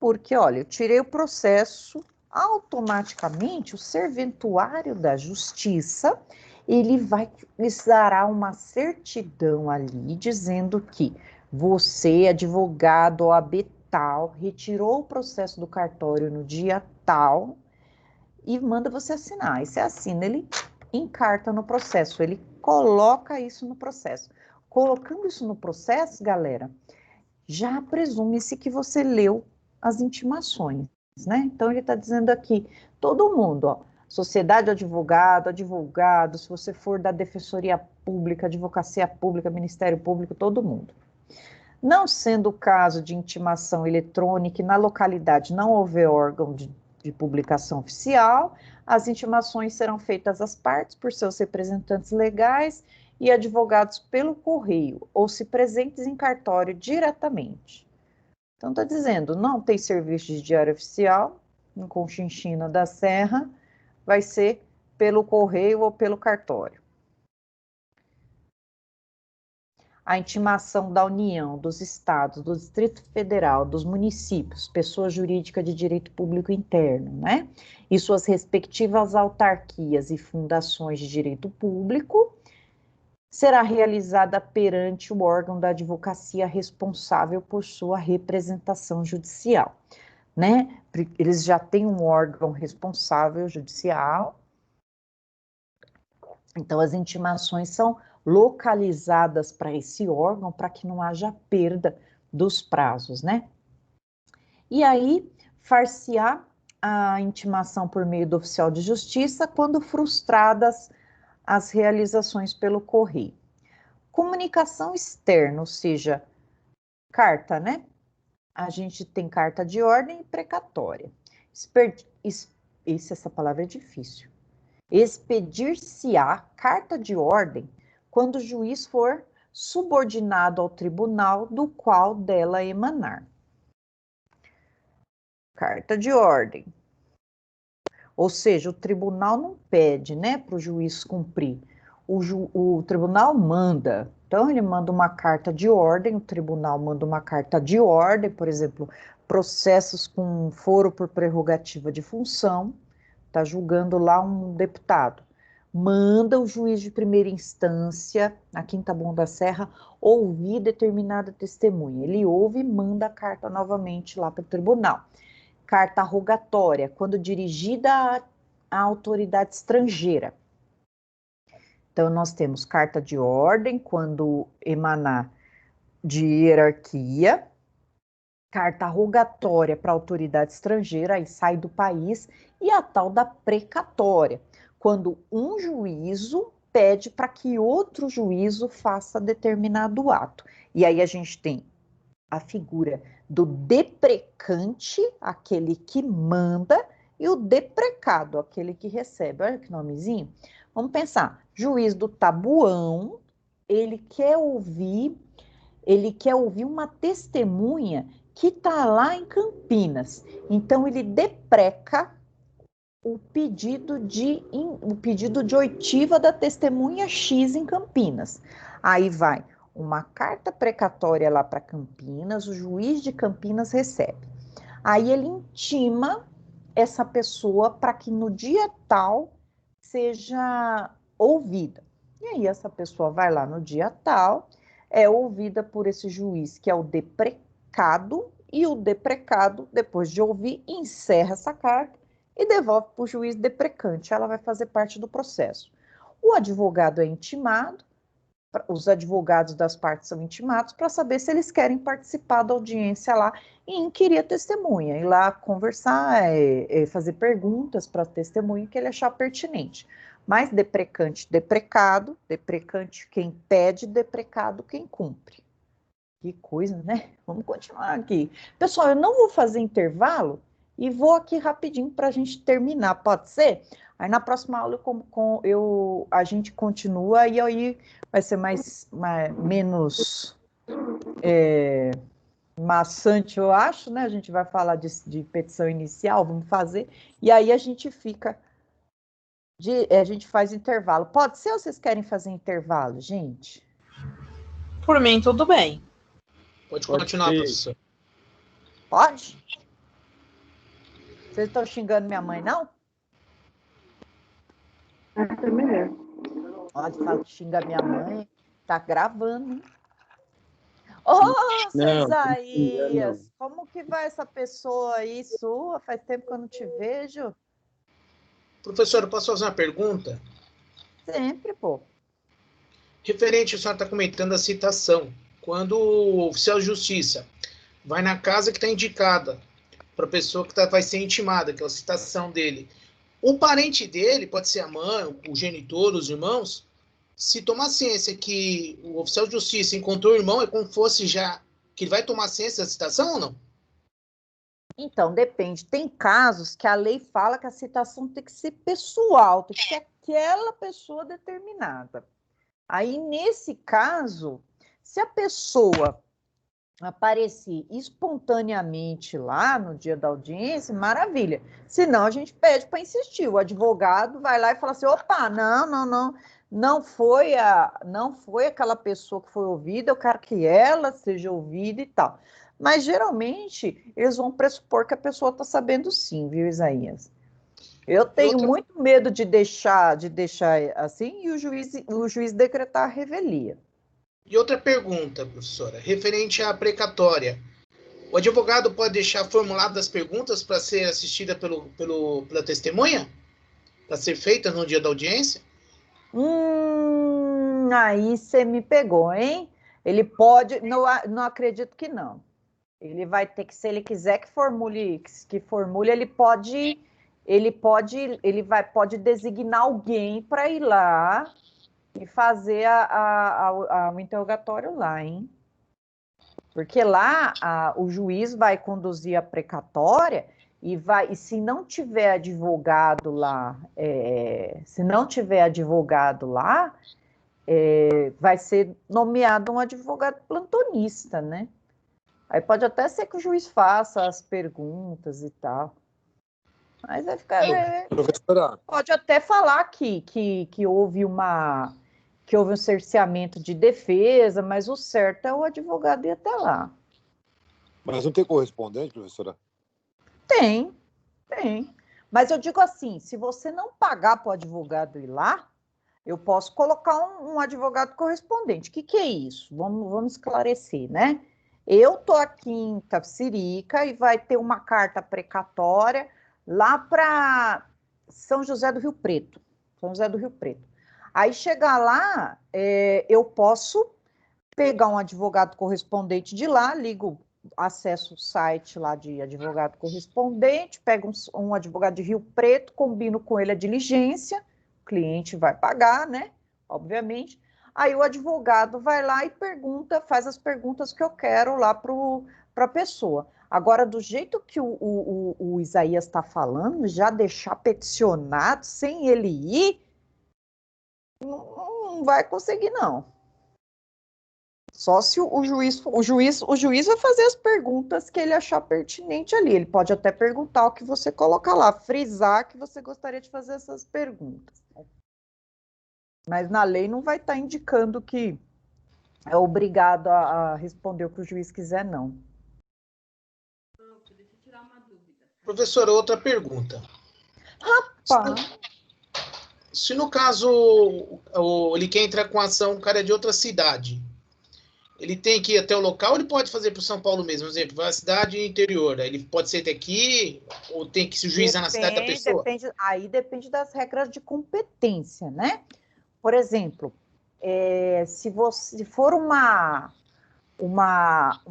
Porque, olha, eu tirei o processo, automaticamente o serventuário da justiça, ele vai exarar uma certidão ali, dizendo que você, advogado OAB tal, retirou o processo do cartório no dia tal e manda você assinar. E você assina, ele encarta no processo, ele coloca isso no processo. Colocando isso no processo, galera, já presume-se que você leu as intimações, né? Então, ele está dizendo aqui, todo mundo, ó, sociedade de advogado, advogado, se você for da Defensoria Pública, Advocacia Pública, Ministério Público, todo mundo. Não sendo o caso de intimação eletrônica e na localidade não houver órgão de publicação oficial, as intimações serão feitas às partes por seus representantes legais e advogados pelo correio, ou se presentes em cartório diretamente. Então, está dizendo, não tem serviço de diário oficial, em Conchinchina da Serra, vai ser pelo correio ou pelo cartório. A intimação da União, dos Estados, do Distrito Federal, dos municípios, pessoa jurídica de direito público interno, né? E suas respectivas autarquias e fundações de direito público, será realizada perante o órgão da advocacia responsável por sua representação judicial, né? Eles já têm um órgão responsável judicial, então as intimações são localizadas para esse órgão para que não haja perda dos prazos, né? E aí, far-se-á a intimação por meio do oficial de justiça quando frustradas as realizações pelo correio. Comunicação externa, ou seja, carta, né? A gente tem carta de ordem e precatória. Essa palavra é difícil. Expedir-se-á carta de ordem quando o juiz for subordinado ao tribunal do qual dela emanar. Carta de ordem. Ou seja, o tribunal não pede, né, para o juiz cumprir. O tribunal manda. Então, ele manda uma carta de ordem, o tribunal manda uma carta de ordem, por exemplo, processos com foro por prerrogativa de função, está julgando lá um deputado. manda o juiz de primeira instância, aqui em Taboão da Serra, ouvir determinada testemunha. Ele ouve e manda a carta novamente lá para o tribunal. Carta rogatória, quando dirigida à autoridade estrangeira. Então, nós temos carta de ordem, quando emanar de hierarquia, carta rogatória para autoridade estrangeira, aí sai do país, e a tal da precatória, quando um juízo pede para que outro juízo faça determinado ato. E aí a gente tem a figura do deprecante, aquele que manda, e o deprecado, aquele que recebe. Olha que nomezinho. Vamos pensar, juiz do Taboão, ele quer ouvir uma testemunha que está lá em Campinas. Então, ele depreca o pedido de oitiva da testemunha X em Campinas. Aí vai uma carta precatória lá para Campinas, o juiz de Campinas recebe. Aí ele intima essa pessoa para que no dia tal seja ouvida. E aí essa pessoa vai lá no dia tal, é ouvida por esse juiz que é o deprecado, e o deprecado, depois de ouvir, encerra essa carta e devolve para o juiz deprecante. Ela vai fazer parte do processo. O advogado é intimado, os advogados das partes são intimados para saber se eles querem participar da audiência lá e inquirir a testemunha, ir lá conversar, fazer perguntas para a testemunha que ele achar pertinente. Mas deprecante, deprecado, deprecante quem pede, deprecado quem cumpre. Que coisa, né? Vamos continuar aqui. Pessoal, eu não vou fazer intervalo e vou aqui rapidinho para a gente terminar, pode ser? Aí na próxima aula a gente continua e aí vai ser menos maçante, eu acho, né? A gente vai falar de petição inicial, vamos fazer, e aí a gente a gente faz intervalo. Pode ser ou vocês querem fazer intervalo, gente? Por mim, tudo bem. Pode continuar, professor. Pode? Vocês estão xingando minha mãe, não? É melhor. Pode falar que xinga minha mãe. Tá gravando, hein? Ô, Isaías, como que vai essa pessoa aí sua? Faz tempo que eu não te vejo. Professor, eu posso fazer uma pergunta? Sempre, pô. Referente, a senhora está comentando a citação. Quando o oficial de justiça vai na casa que está indicada para a pessoa que vai ser intimada, que é a citação dele, o parente dele, pode ser a mãe, o genitor, os irmãos, se tomar ciência que o oficial de justiça encontrou o irmão, é como fosse já que ele vai tomar ciência da citação ou não? Então, depende. Tem casos que a lei fala que a citação tem que ser pessoal, tem que ser aquela pessoa determinada. Aí, nesse caso, se a pessoa aparecer espontaneamente lá no dia da audiência, maravilha. Senão, a gente pede para insistir. O advogado vai lá e fala assim, opa, não foi aquela pessoa que foi ouvida, eu quero que ela seja ouvida e tal. Mas, geralmente, eles vão pressupor que a pessoa está sabendo sim, viu, Isaías? Eu tenho muito medo de deixar assim e o juiz decretar a revelia. E outra pergunta, professora, referente à precatória. O advogado pode deixar formulado as perguntas para ser assistida pela testemunha? Para ser feita no dia da audiência? Aí você me pegou, hein? Ele pode, não acredito que não. Ele vai ter que, se ele quiser que formule, pode designar alguém para ir lá e fazer o interrogatório lá, hein? Porque lá o juiz vai conduzir a precatória e se não tiver advogado lá, vai ser nomeado um advogado plantonista, né? Aí pode até ser que o juiz faça as perguntas e tal. Mas vai ficar... Pode até falar que houve um cerceamento de defesa, mas o certo é o advogado ir até lá. Mas não tem correspondente, professora? Tem. Mas eu digo assim, se você não pagar para o advogado ir lá, Eu posso colocar um advogado correspondente. O que é isso? Vamos esclarecer, né? Eu estou aqui em Itapecerica e vai ter uma carta precatória lá para São José do Rio Preto. São José do Rio Preto. Aí chegar lá, eu posso pegar um advogado correspondente de lá, acesso o site lá de advogado correspondente, pego um advogado de Rio Preto, combino com ele a diligência, o cliente vai pagar, né? Obviamente. Aí o advogado vai lá e faz as perguntas que eu quero lá para a pessoa. Agora, do jeito que o Isaías está falando, já deixar peticionado sem ele ir, não vai conseguir, não. Só se o juiz vai fazer as perguntas que ele achar pertinente ali. Ele pode até perguntar o que você coloca lá, frisar que você gostaria de fazer essas perguntas. Mas na lei não vai estar indicando que é obrigado a responder o que o juiz quiser, não. Deixa eu tirar uma dúvida. Professora, outra pergunta. Rapaz. Se no caso ele quer entrar com ação, um cara é de outra cidade, ele tem que ir até o local ou ele pode fazer para São Paulo mesmo? Por exemplo, vai à cidade interior, ele pode ser até aqui ou tem que se juizar na cidade da pessoa? Aí depende das regras de competência, né? Por exemplo, se for uma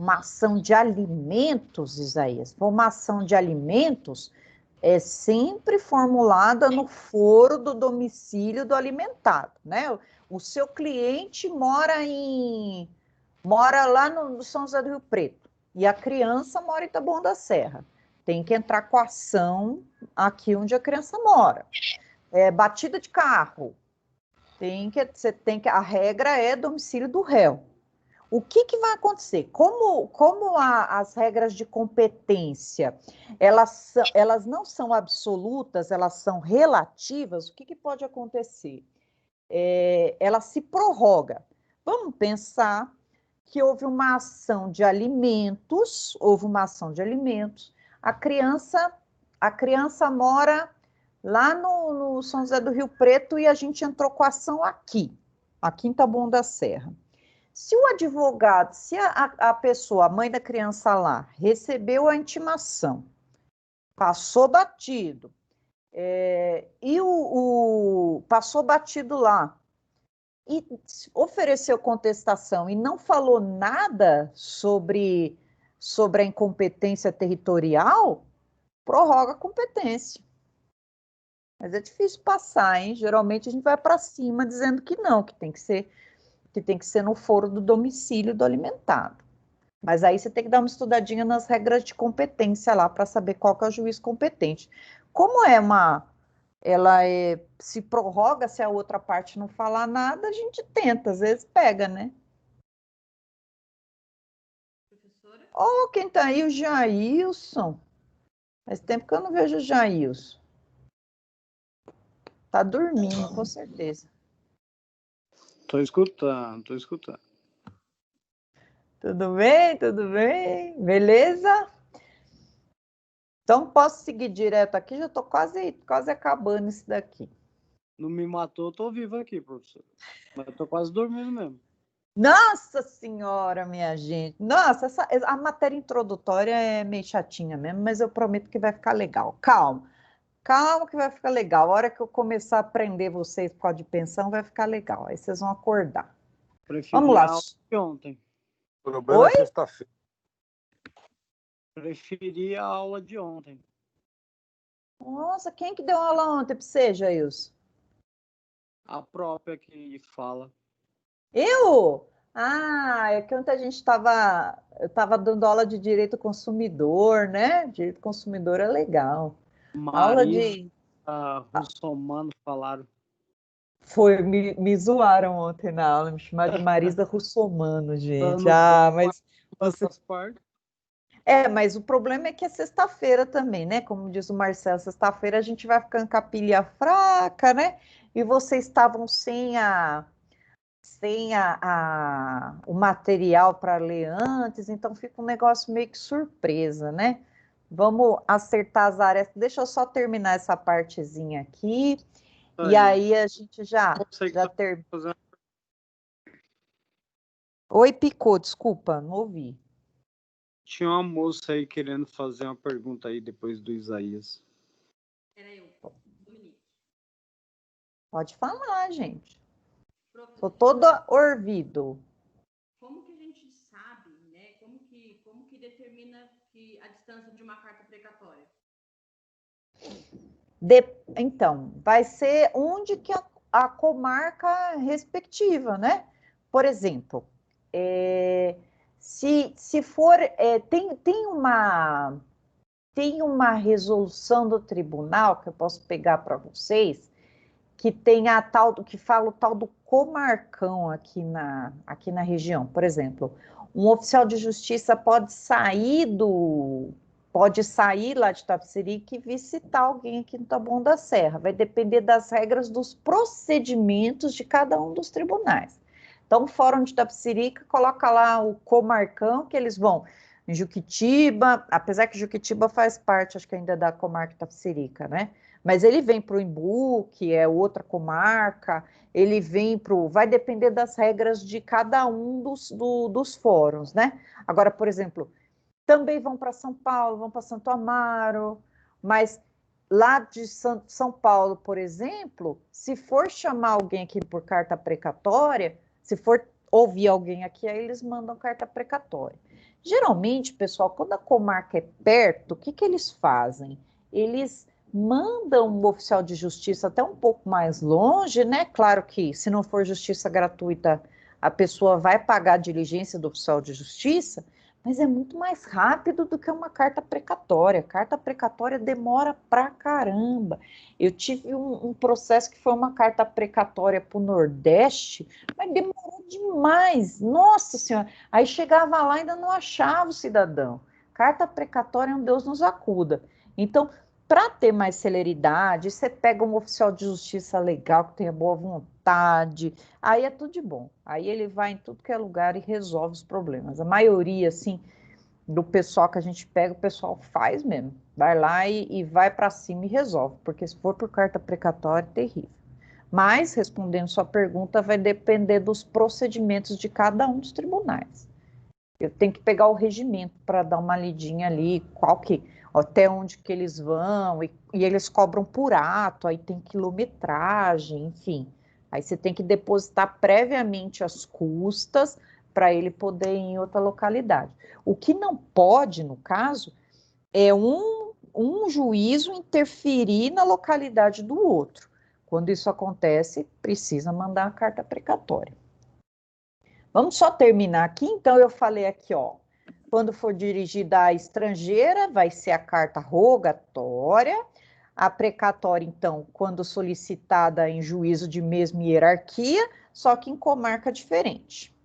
ação de alimentos, Isaías, for uma ação de alimentos, é sempre formulada no foro do domicílio do alimentado, né? O seu cliente mora lá no São José do Rio Preto e a criança mora em Taboão da Serra. Tem que entrar com a ação aqui onde a criança mora. Batida de carro. A regra é domicílio do réu. O que vai acontecer? Como as regras de competência, elas não são absolutas, elas são relativas, o que pode acontecer? Ela se prorroga. Vamos pensar que houve uma ação de alimentos, a criança mora lá no São José do Rio Preto e a gente entrou com a ação aqui em Taboão da Serra. Se o advogado, se a pessoa, a mãe da criança lá, recebeu a intimação, passou batido, passou batido lá, e ofereceu contestação e não falou nada sobre a incompetência territorial, prorroga a competência. Mas é difícil passar, hein? Geralmente a gente vai para cima dizendo que não, que tem que ser no foro do domicílio do alimentado. Mas aí você tem que dar uma estudadinha nas regras de competência lá para saber qual que é o juiz competente. Como se prorroga, se a outra parte não falar nada, a gente tenta, às vezes pega, né? Professora? Quem tá aí? O Jailson. Faz tempo que eu não vejo o Jailson. Tá dormindo, com certeza. Tô escutando. Tudo bem? Beleza? Então, posso seguir direto aqui? Já tô quase acabando isso daqui. Não me matou, eu tô vivo aqui, professor. Mas eu tô quase dormindo mesmo. Nossa Senhora, minha gente. Nossa, a matéria introdutória é meio chatinha mesmo, mas eu prometo que vai ficar legal. Calma que vai ficar legal. A hora que eu começar a aprender vocês por causa de pensão, vai ficar legal. Aí vocês vão acordar. Vamos lá. De ontem. O problema é sexta-feira. Preferi a aula de ontem. Nossa, quem que deu aula ontem para você, Jailson? A própria que fala. Eu? É que ontem eu estava dando aula de direito consumidor, né? Direito consumidor é legal. Aula de... Russomano falaram. Me zoaram ontem na aula, me chamaram de Marisa Russomano, gente. Mas você... mas o problema é que é sexta-feira também, né? Como diz o Marcelo, sexta-feira a gente vai ficando com a pilha fraca, né? E vocês estavam sem o material para ler antes, então fica um negócio meio que surpresa, né? Vamos acertar as áreas. Deixa eu só terminar essa partezinha aqui. E aí a gente já termina. Oi, Picô, desculpa, não ouvi. Tinha uma moça aí querendo fazer uma pergunta aí depois do Isaías. Era eu, Dominique. Pode falar, gente. Prof, Sou toda ouvido. como que a gente sabe, né? Como que determina que a distância de uma carta precatória? Então, vai ser onde que a comarca respectiva, né? Por exemplo, se for, tem uma resolução do tribunal que eu posso pegar para vocês, que tem a tal que fala o tal do comarcão aqui na região. Por exemplo, um oficial de justiça pode sair lá de Itapecerica e visitar alguém aqui no Taboão da Serra. Vai depender das regras dos procedimentos de cada um dos tribunais. Então, o Fórum de Itapecerica coloca lá o comarcão, que eles vão em Juquitiba, apesar que Juquitiba faz parte, acho que ainda da comarca Itapecerica, né? Mas ele vem para o Imbu, que é outra comarca, ele vem para o... Vai depender das regras de cada um dos fóruns, né? Agora, por exemplo, também vão para São Paulo, vão para Santo Amaro, mas lá de São Paulo, por exemplo, se for chamar alguém aqui por carta precatória, se for ouvir alguém aqui, aí eles mandam carta precatória. Geralmente, pessoal, quando a comarca é perto, o que eles fazem? Eles mandam um oficial de justiça até um pouco mais longe, né? Claro que se não for justiça gratuita, a pessoa vai pagar a diligência do oficial de justiça, mas é muito mais rápido do que uma carta precatória. Carta precatória demora pra caramba. Eu tive um processo que foi uma carta precatória para o Nordeste, mas demorou demais. Nossa Senhora! Aí chegava lá e ainda não achava o cidadão. Carta precatória é um Deus nos acuda. Então, para ter mais celeridade, você pega um oficial de justiça legal, que tenha boa vontade, aí é tudo de bom. Aí ele vai em tudo que é lugar e resolve os problemas. A maioria, assim, do pessoal que a gente pega, o pessoal faz mesmo. Vai lá e vai para cima e resolve, porque se for por carta precatória, é terrível. Mas, respondendo sua pergunta, vai depender dos procedimentos de cada um dos tribunais. Eu tenho que pegar o regimento para dar uma lidinha ali, até onde que eles vão, e eles cobram por ato, aí tem quilometragem, enfim. Aí você tem que depositar previamente as custas para ele poder ir em outra localidade. O que não pode, no caso, é um juízo interferir na localidade do outro. Quando isso acontece, precisa mandar a carta precatória. Vamos só terminar aqui, então eu falei aqui, ó, quando for dirigida à estrangeira, vai ser a carta rogatória, a precatória, então, quando solicitada em juízo de mesma hierarquia, só que em comarca diferente.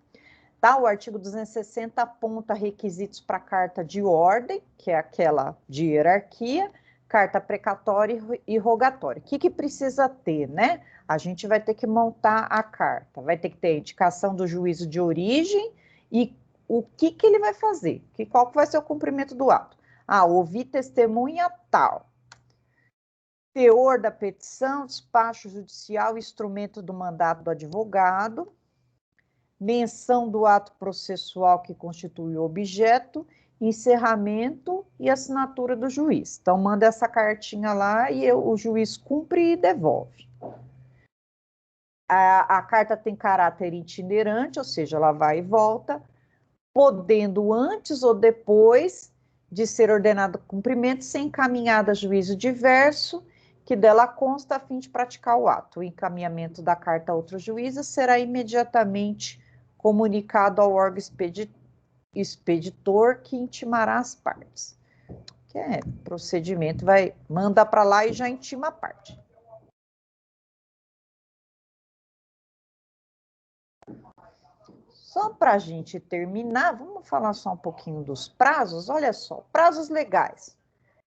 Tá? O artigo 260 aponta requisitos para carta de ordem, que é aquela de hierarquia, carta precatória e rogatória. O que precisa ter, né? A gente vai ter que montar a carta, vai ter que ter a indicação do juízo de origem e o que ele vai fazer, qual que vai ser o cumprimento do ato. Ouvir testemunha tal. Teor da petição, despacho judicial, instrumento do mandato do advogado, menção do ato processual que constitui o objeto, encerramento e assinatura do juiz. Então, manda essa cartinha lá e o juiz cumpre e devolve. A carta tem caráter itinerante, ou seja, ela vai e volta, podendo antes ou depois de ser ordenado cumprimento, ser encaminhada a juízo diverso, que dela consta a fim de praticar o ato. O encaminhamento da carta a outro juízo será imediatamente comunicado ao órgão expeditor que intimará as partes. Que é procedimento, manda para lá e já intima a parte. Só para a gente terminar, vamos falar só um pouquinho dos prazos. Olha só, prazos legais.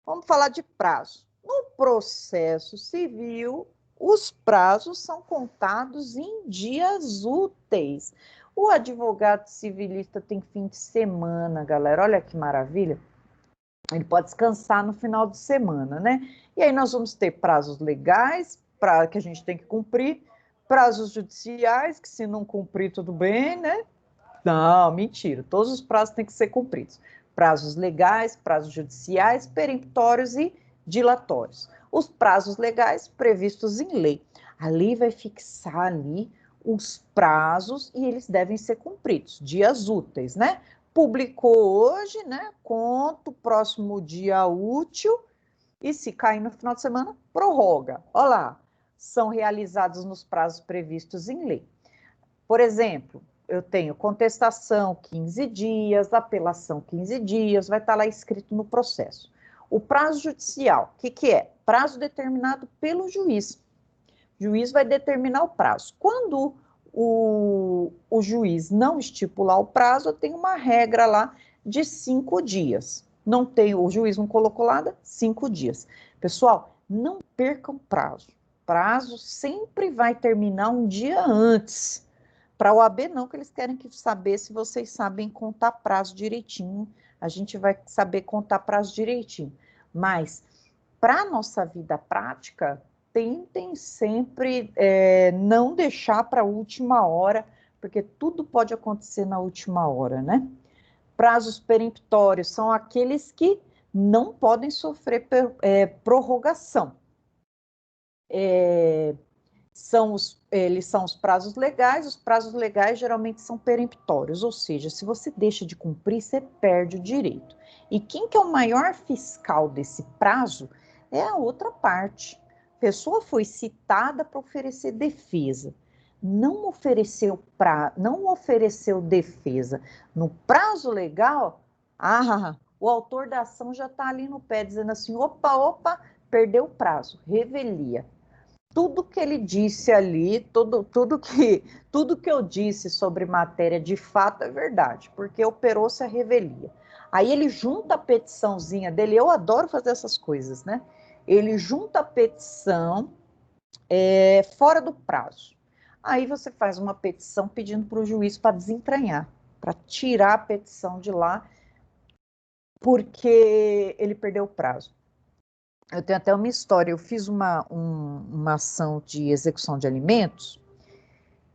Vamos falar de prazo. No processo civil, os prazos são contados em dias úteis. O advogado civilista tem fim de semana, galera. Olha que maravilha. Ele pode descansar no final de semana, né? E aí nós vamos ter prazos legais, que a gente tem que cumprir, prazos judiciais, que se não cumprir, tudo bem, né? Não, mentira, todos os prazos têm que ser cumpridos. Prazos legais, prazos judiciais, peremptórios e dilatórios. Os prazos legais previstos em lei. A lei vai fixar ali os prazos e eles devem ser cumpridos, dias úteis, né? Publicou hoje, né? Conta o próximo dia útil e se cair no final de semana, prorroga. Olha lá, são realizados nos prazos previstos em lei. Por exemplo, eu tenho contestação 15 dias, apelação 15 dias, vai estar lá escrito no processo. O prazo judicial, o que é? Prazo determinado pelo juiz. O juiz vai determinar o prazo. Quando o juiz não estipular o prazo, eu tenho uma regra lá de 5 dias. Não tem, o juiz não colocou nada, 5 dias. Pessoal, não percam prazo. Prazo sempre vai terminar um dia antes. Para o OAB não, que eles querem saber se vocês sabem contar prazo direitinho. A gente vai saber contar prazo direitinho. Mas, para a nossa vida prática, tentem sempre não deixar para a última hora, porque tudo pode acontecer na última hora, né? Prazos peremptórios são aqueles que não podem sofrer prorrogação. Eles são os prazos legais geralmente são peremptórios, ou seja, se você deixa de cumprir, você perde o direito. E quem que é o maior fiscal desse prazo é a outra parte. A pessoa foi citada para oferecer defesa, não ofereceu defesa no prazo legal, o autor da ação já está ali no pé dizendo assim, opa, perdeu o prazo, revelia. Tudo que ele disse ali, tudo que eu disse sobre matéria de fato é verdade, porque operou-se a revelia. Aí ele junta a petiçãozinha dele, eu adoro fazer essas coisas, né? Ele junta a petição fora do prazo. Aí você faz uma petição pedindo para o juiz para desentranhar, para tirar a petição de lá, porque ele perdeu o prazo. Eu tenho até uma história, eu fiz uma ação de execução de alimentos,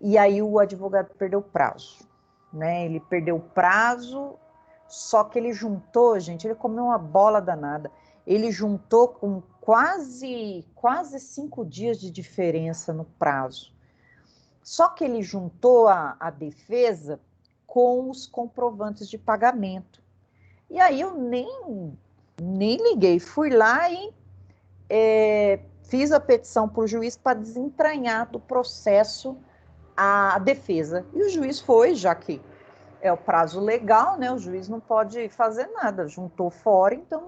e aí o advogado perdeu o prazo, né? Ele perdeu o prazo, só que ele juntou, gente, ele comeu uma bola danada, ele juntou com quase 5 dias de diferença no prazo. Só que ele juntou a defesa com os comprovantes de pagamento. E aí eu nem liguei, fui lá e fiz a petição para o juiz para desentranhar do processo a defesa. E o juiz foi, já que é o prazo legal, né? O juiz não pode fazer nada, juntou fora, então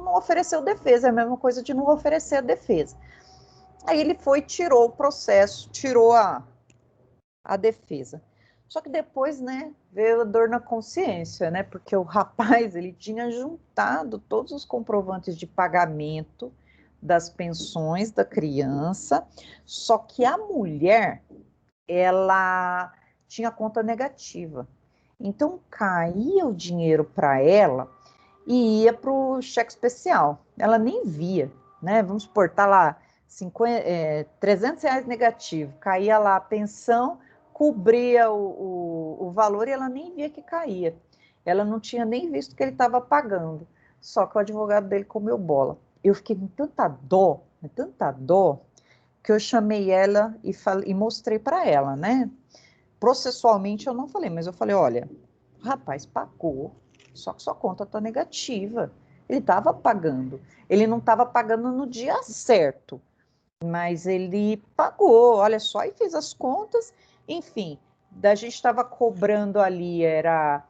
não ofereceu defesa, é a mesma coisa de não oferecer a defesa. Aí ele foi, tirou o processo, tirou a defesa. Só que depois, né, veio a dor na consciência, né? Porque o rapaz, ele tinha juntado todos os comprovantes de pagamento das pensões da criança, só que a mulher, ela tinha conta negativa. Então, caía o dinheiro para ela e ia para o cheque especial. Ela nem via, né? Vamos supor, tá lá 300 reais negativo, caía lá a pensão, cobria o valor e ela nem via que caía. Ela não tinha nem visto que ele estava pagando. Só que o advogado dele comeu bola. Eu fiquei com tanta dó, que eu chamei ela e mostrei para ela, né? Processualmente eu não falei, mas eu falei, olha, o rapaz pagou, só que sua conta está negativa. Ele estava pagando. Ele não estava pagando no dia certo, mas ele pagou, olha só, e fez as contas, enfim, a gente estava cobrando ali, era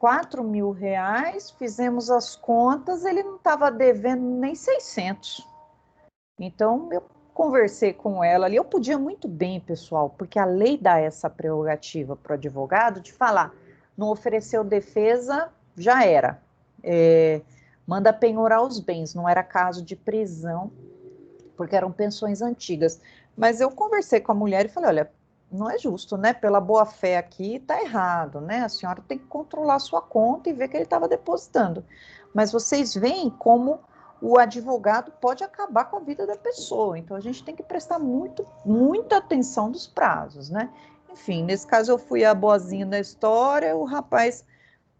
R$4.000, fizemos as contas, ele não estava devendo nem 600. Então, eu conversei com ela ali, eu podia muito bem, pessoal, porque a lei dá essa prerrogativa para o advogado de falar, não ofereceu defesa, já era. Manda penhorar os bens, não era caso de prisão, porque eram pensões antigas. Mas eu conversei com a mulher e falei, olha, não é justo, né? Pela boa fé aqui, tá errado, né? A senhora tem que controlar a sua conta e ver que ele estava depositando. Mas vocês veem como o advogado pode acabar com a vida da pessoa. Então, a gente tem que prestar muita atenção dos prazos, né? Enfim, nesse caso eu fui a boazinha da história, o rapaz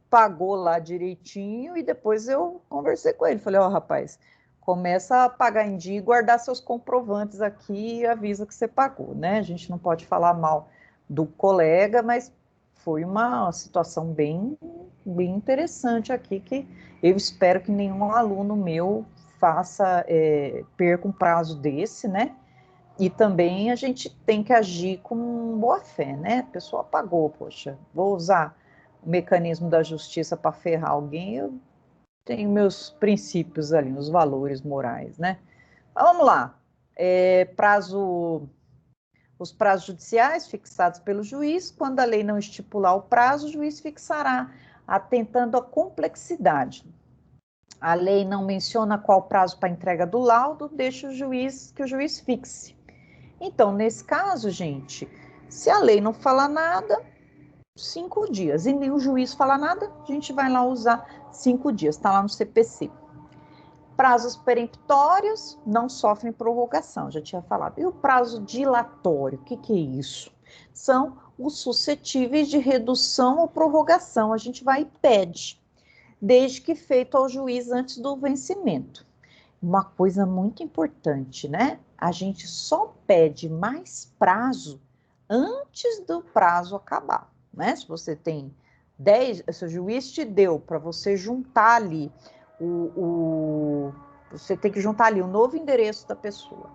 pagou lá direitinho e depois eu conversei com ele. Falei, ó, rapaz, começa a pagar em dia e guardar seus comprovantes aqui e avisa que você pagou, né? A gente não pode falar mal do colega, mas foi uma situação bem interessante aqui, que eu espero que nenhum aluno meu perca um prazo desse, né? E também a gente tem que agir com boa fé, né? A pessoa pagou, poxa, vou usar o mecanismo da justiça para ferrar alguém, eu tenho meus princípios ali, os valores morais, né? Mas vamos lá. Os prazos judiciais fixados pelo juiz, quando a lei não estipular o prazo, o juiz fixará, atentando à complexidade. A lei não menciona qual prazo para entrega do laudo, deixa que o juiz fixe. Então, nesse caso, gente, se a lei não falar nada, 5 dias. E nem o juiz falar nada, a gente vai lá usar 5 dias, está lá no CPC. Prazos peremptórios não sofrem prorrogação, já tinha falado. E o prazo dilatório, o que é isso? São os suscetíveis de redução ou prorrogação. A gente vai e pede, desde que feito ao juiz antes do vencimento. Uma coisa muito importante, né? A gente só pede mais prazo antes do prazo acabar, né? Se você tem 10, se o juiz te deu para você juntar ali você tem que juntar ali o novo endereço da pessoa.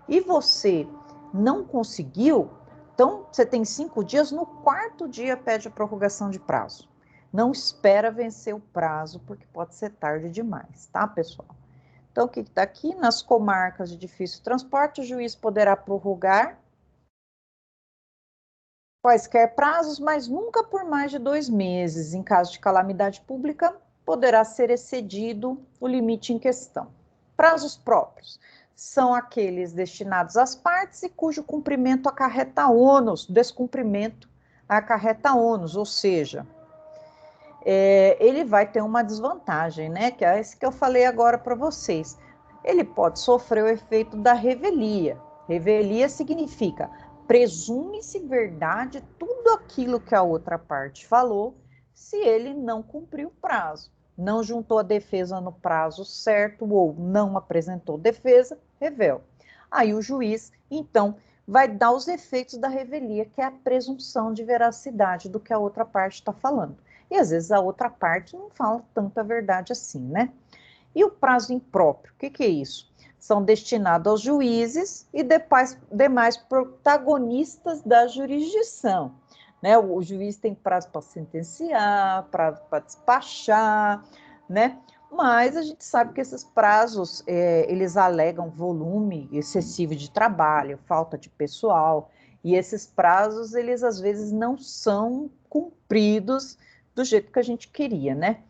E você não conseguiu, então você tem 5 dias, no 4º dia pede a prorrogação de prazo. Não espera vencer o prazo, porque pode ser tarde demais, tá, pessoal? Então, o que está aqui? Nas comarcas de difícil transporte, o juiz poderá prorrogar quaisquer prazos, mas nunca por mais de 2 meses. Em caso de calamidade pública, poderá ser excedido o limite em questão. Prazos próprios são aqueles destinados às partes e cujo cumprimento acarreta ônus, descumprimento acarreta ônus, ou seja, ele vai ter uma desvantagem, né? Que é esse que eu falei agora para vocês. Ele pode sofrer o efeito da revelia. Revelia significa presume-se verdade tudo aquilo que a outra parte falou, se ele não cumpriu o prazo. Não juntou a defesa no prazo certo ou não apresentou defesa, revel. Aí o juiz, então, vai dar os efeitos da revelia, que é a presunção de veracidade do que a outra parte está falando. E às vezes a outra parte não fala tanta verdade assim, né? E o prazo impróprio, o que é isso? São destinados aos juízes e demais protagonistas da jurisdição, né? O juiz tem prazo para sentenciar, prazo para despachar, né? Mas a gente sabe que esses prazos, eles alegam volume excessivo de trabalho, falta de pessoal, e esses prazos, eles às vezes não são cumpridos do jeito que a gente queria, né?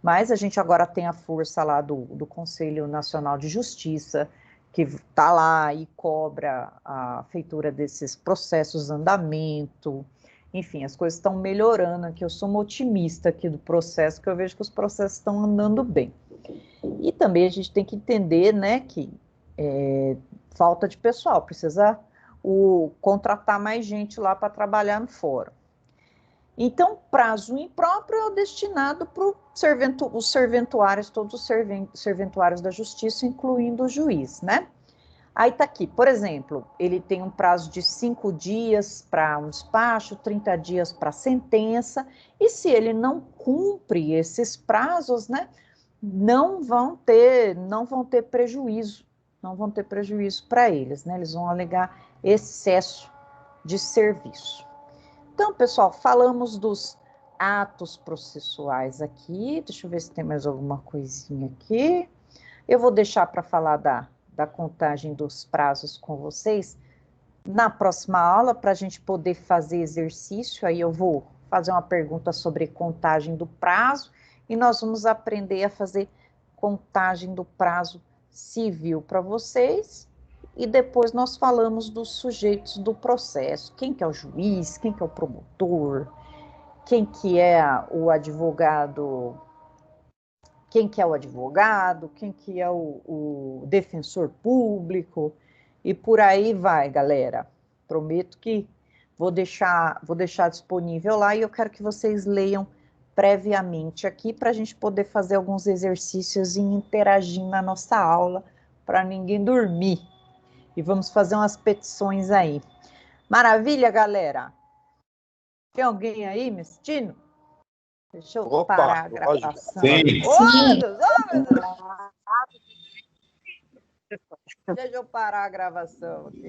Mas a gente agora tem a força lá do Conselho Nacional de Justiça, que está lá e cobra a feitura desses processos, andamento, enfim, as coisas estão melhorando aqui. Eu sou uma otimista aqui do processo, que eu vejo que os processos estão andando bem. E também a gente tem que entender, né, que falta de pessoal, precisa contratar mais gente lá para trabalhar no fórum. Então, prazo impróprio é o destinado para os serventuários, todos os serventuários da justiça, incluindo o juiz, né? Aí tá aqui, por exemplo, ele tem um prazo de 5 dias para um despacho, 30 dias para sentença, e se ele não cumpre esses prazos, né, não vão ter prejuízo, para eles, né? Eles vão alegar excesso de serviço. Então, pessoal, falamos dos atos processuais aqui. Deixa eu ver se tem mais alguma coisinha aqui. Eu vou deixar para falar da contagem dos prazos com vocês na próxima aula, para a gente poder fazer exercício. Aí eu vou fazer uma pergunta sobre contagem do prazo e nós vamos aprender a fazer contagem do prazo civil para vocês. E depois nós falamos dos sujeitos do processo, quem que é o juiz, quem que é o promotor, quem que é o advogado quem que é o advogado, quem que é o defensor público, e por aí vai, galera. Prometo que vou deixar disponível lá e eu quero que vocês leiam previamente aqui para a gente poder fazer alguns exercícios e interagir na nossa aula para ninguém dormir. E vamos fazer umas petições aí. Maravilha, galera? Tem alguém aí me assistindo? Deixa eu parar a gravação. Sim. Oh, meu Deus! Deixa eu parar a gravação aqui.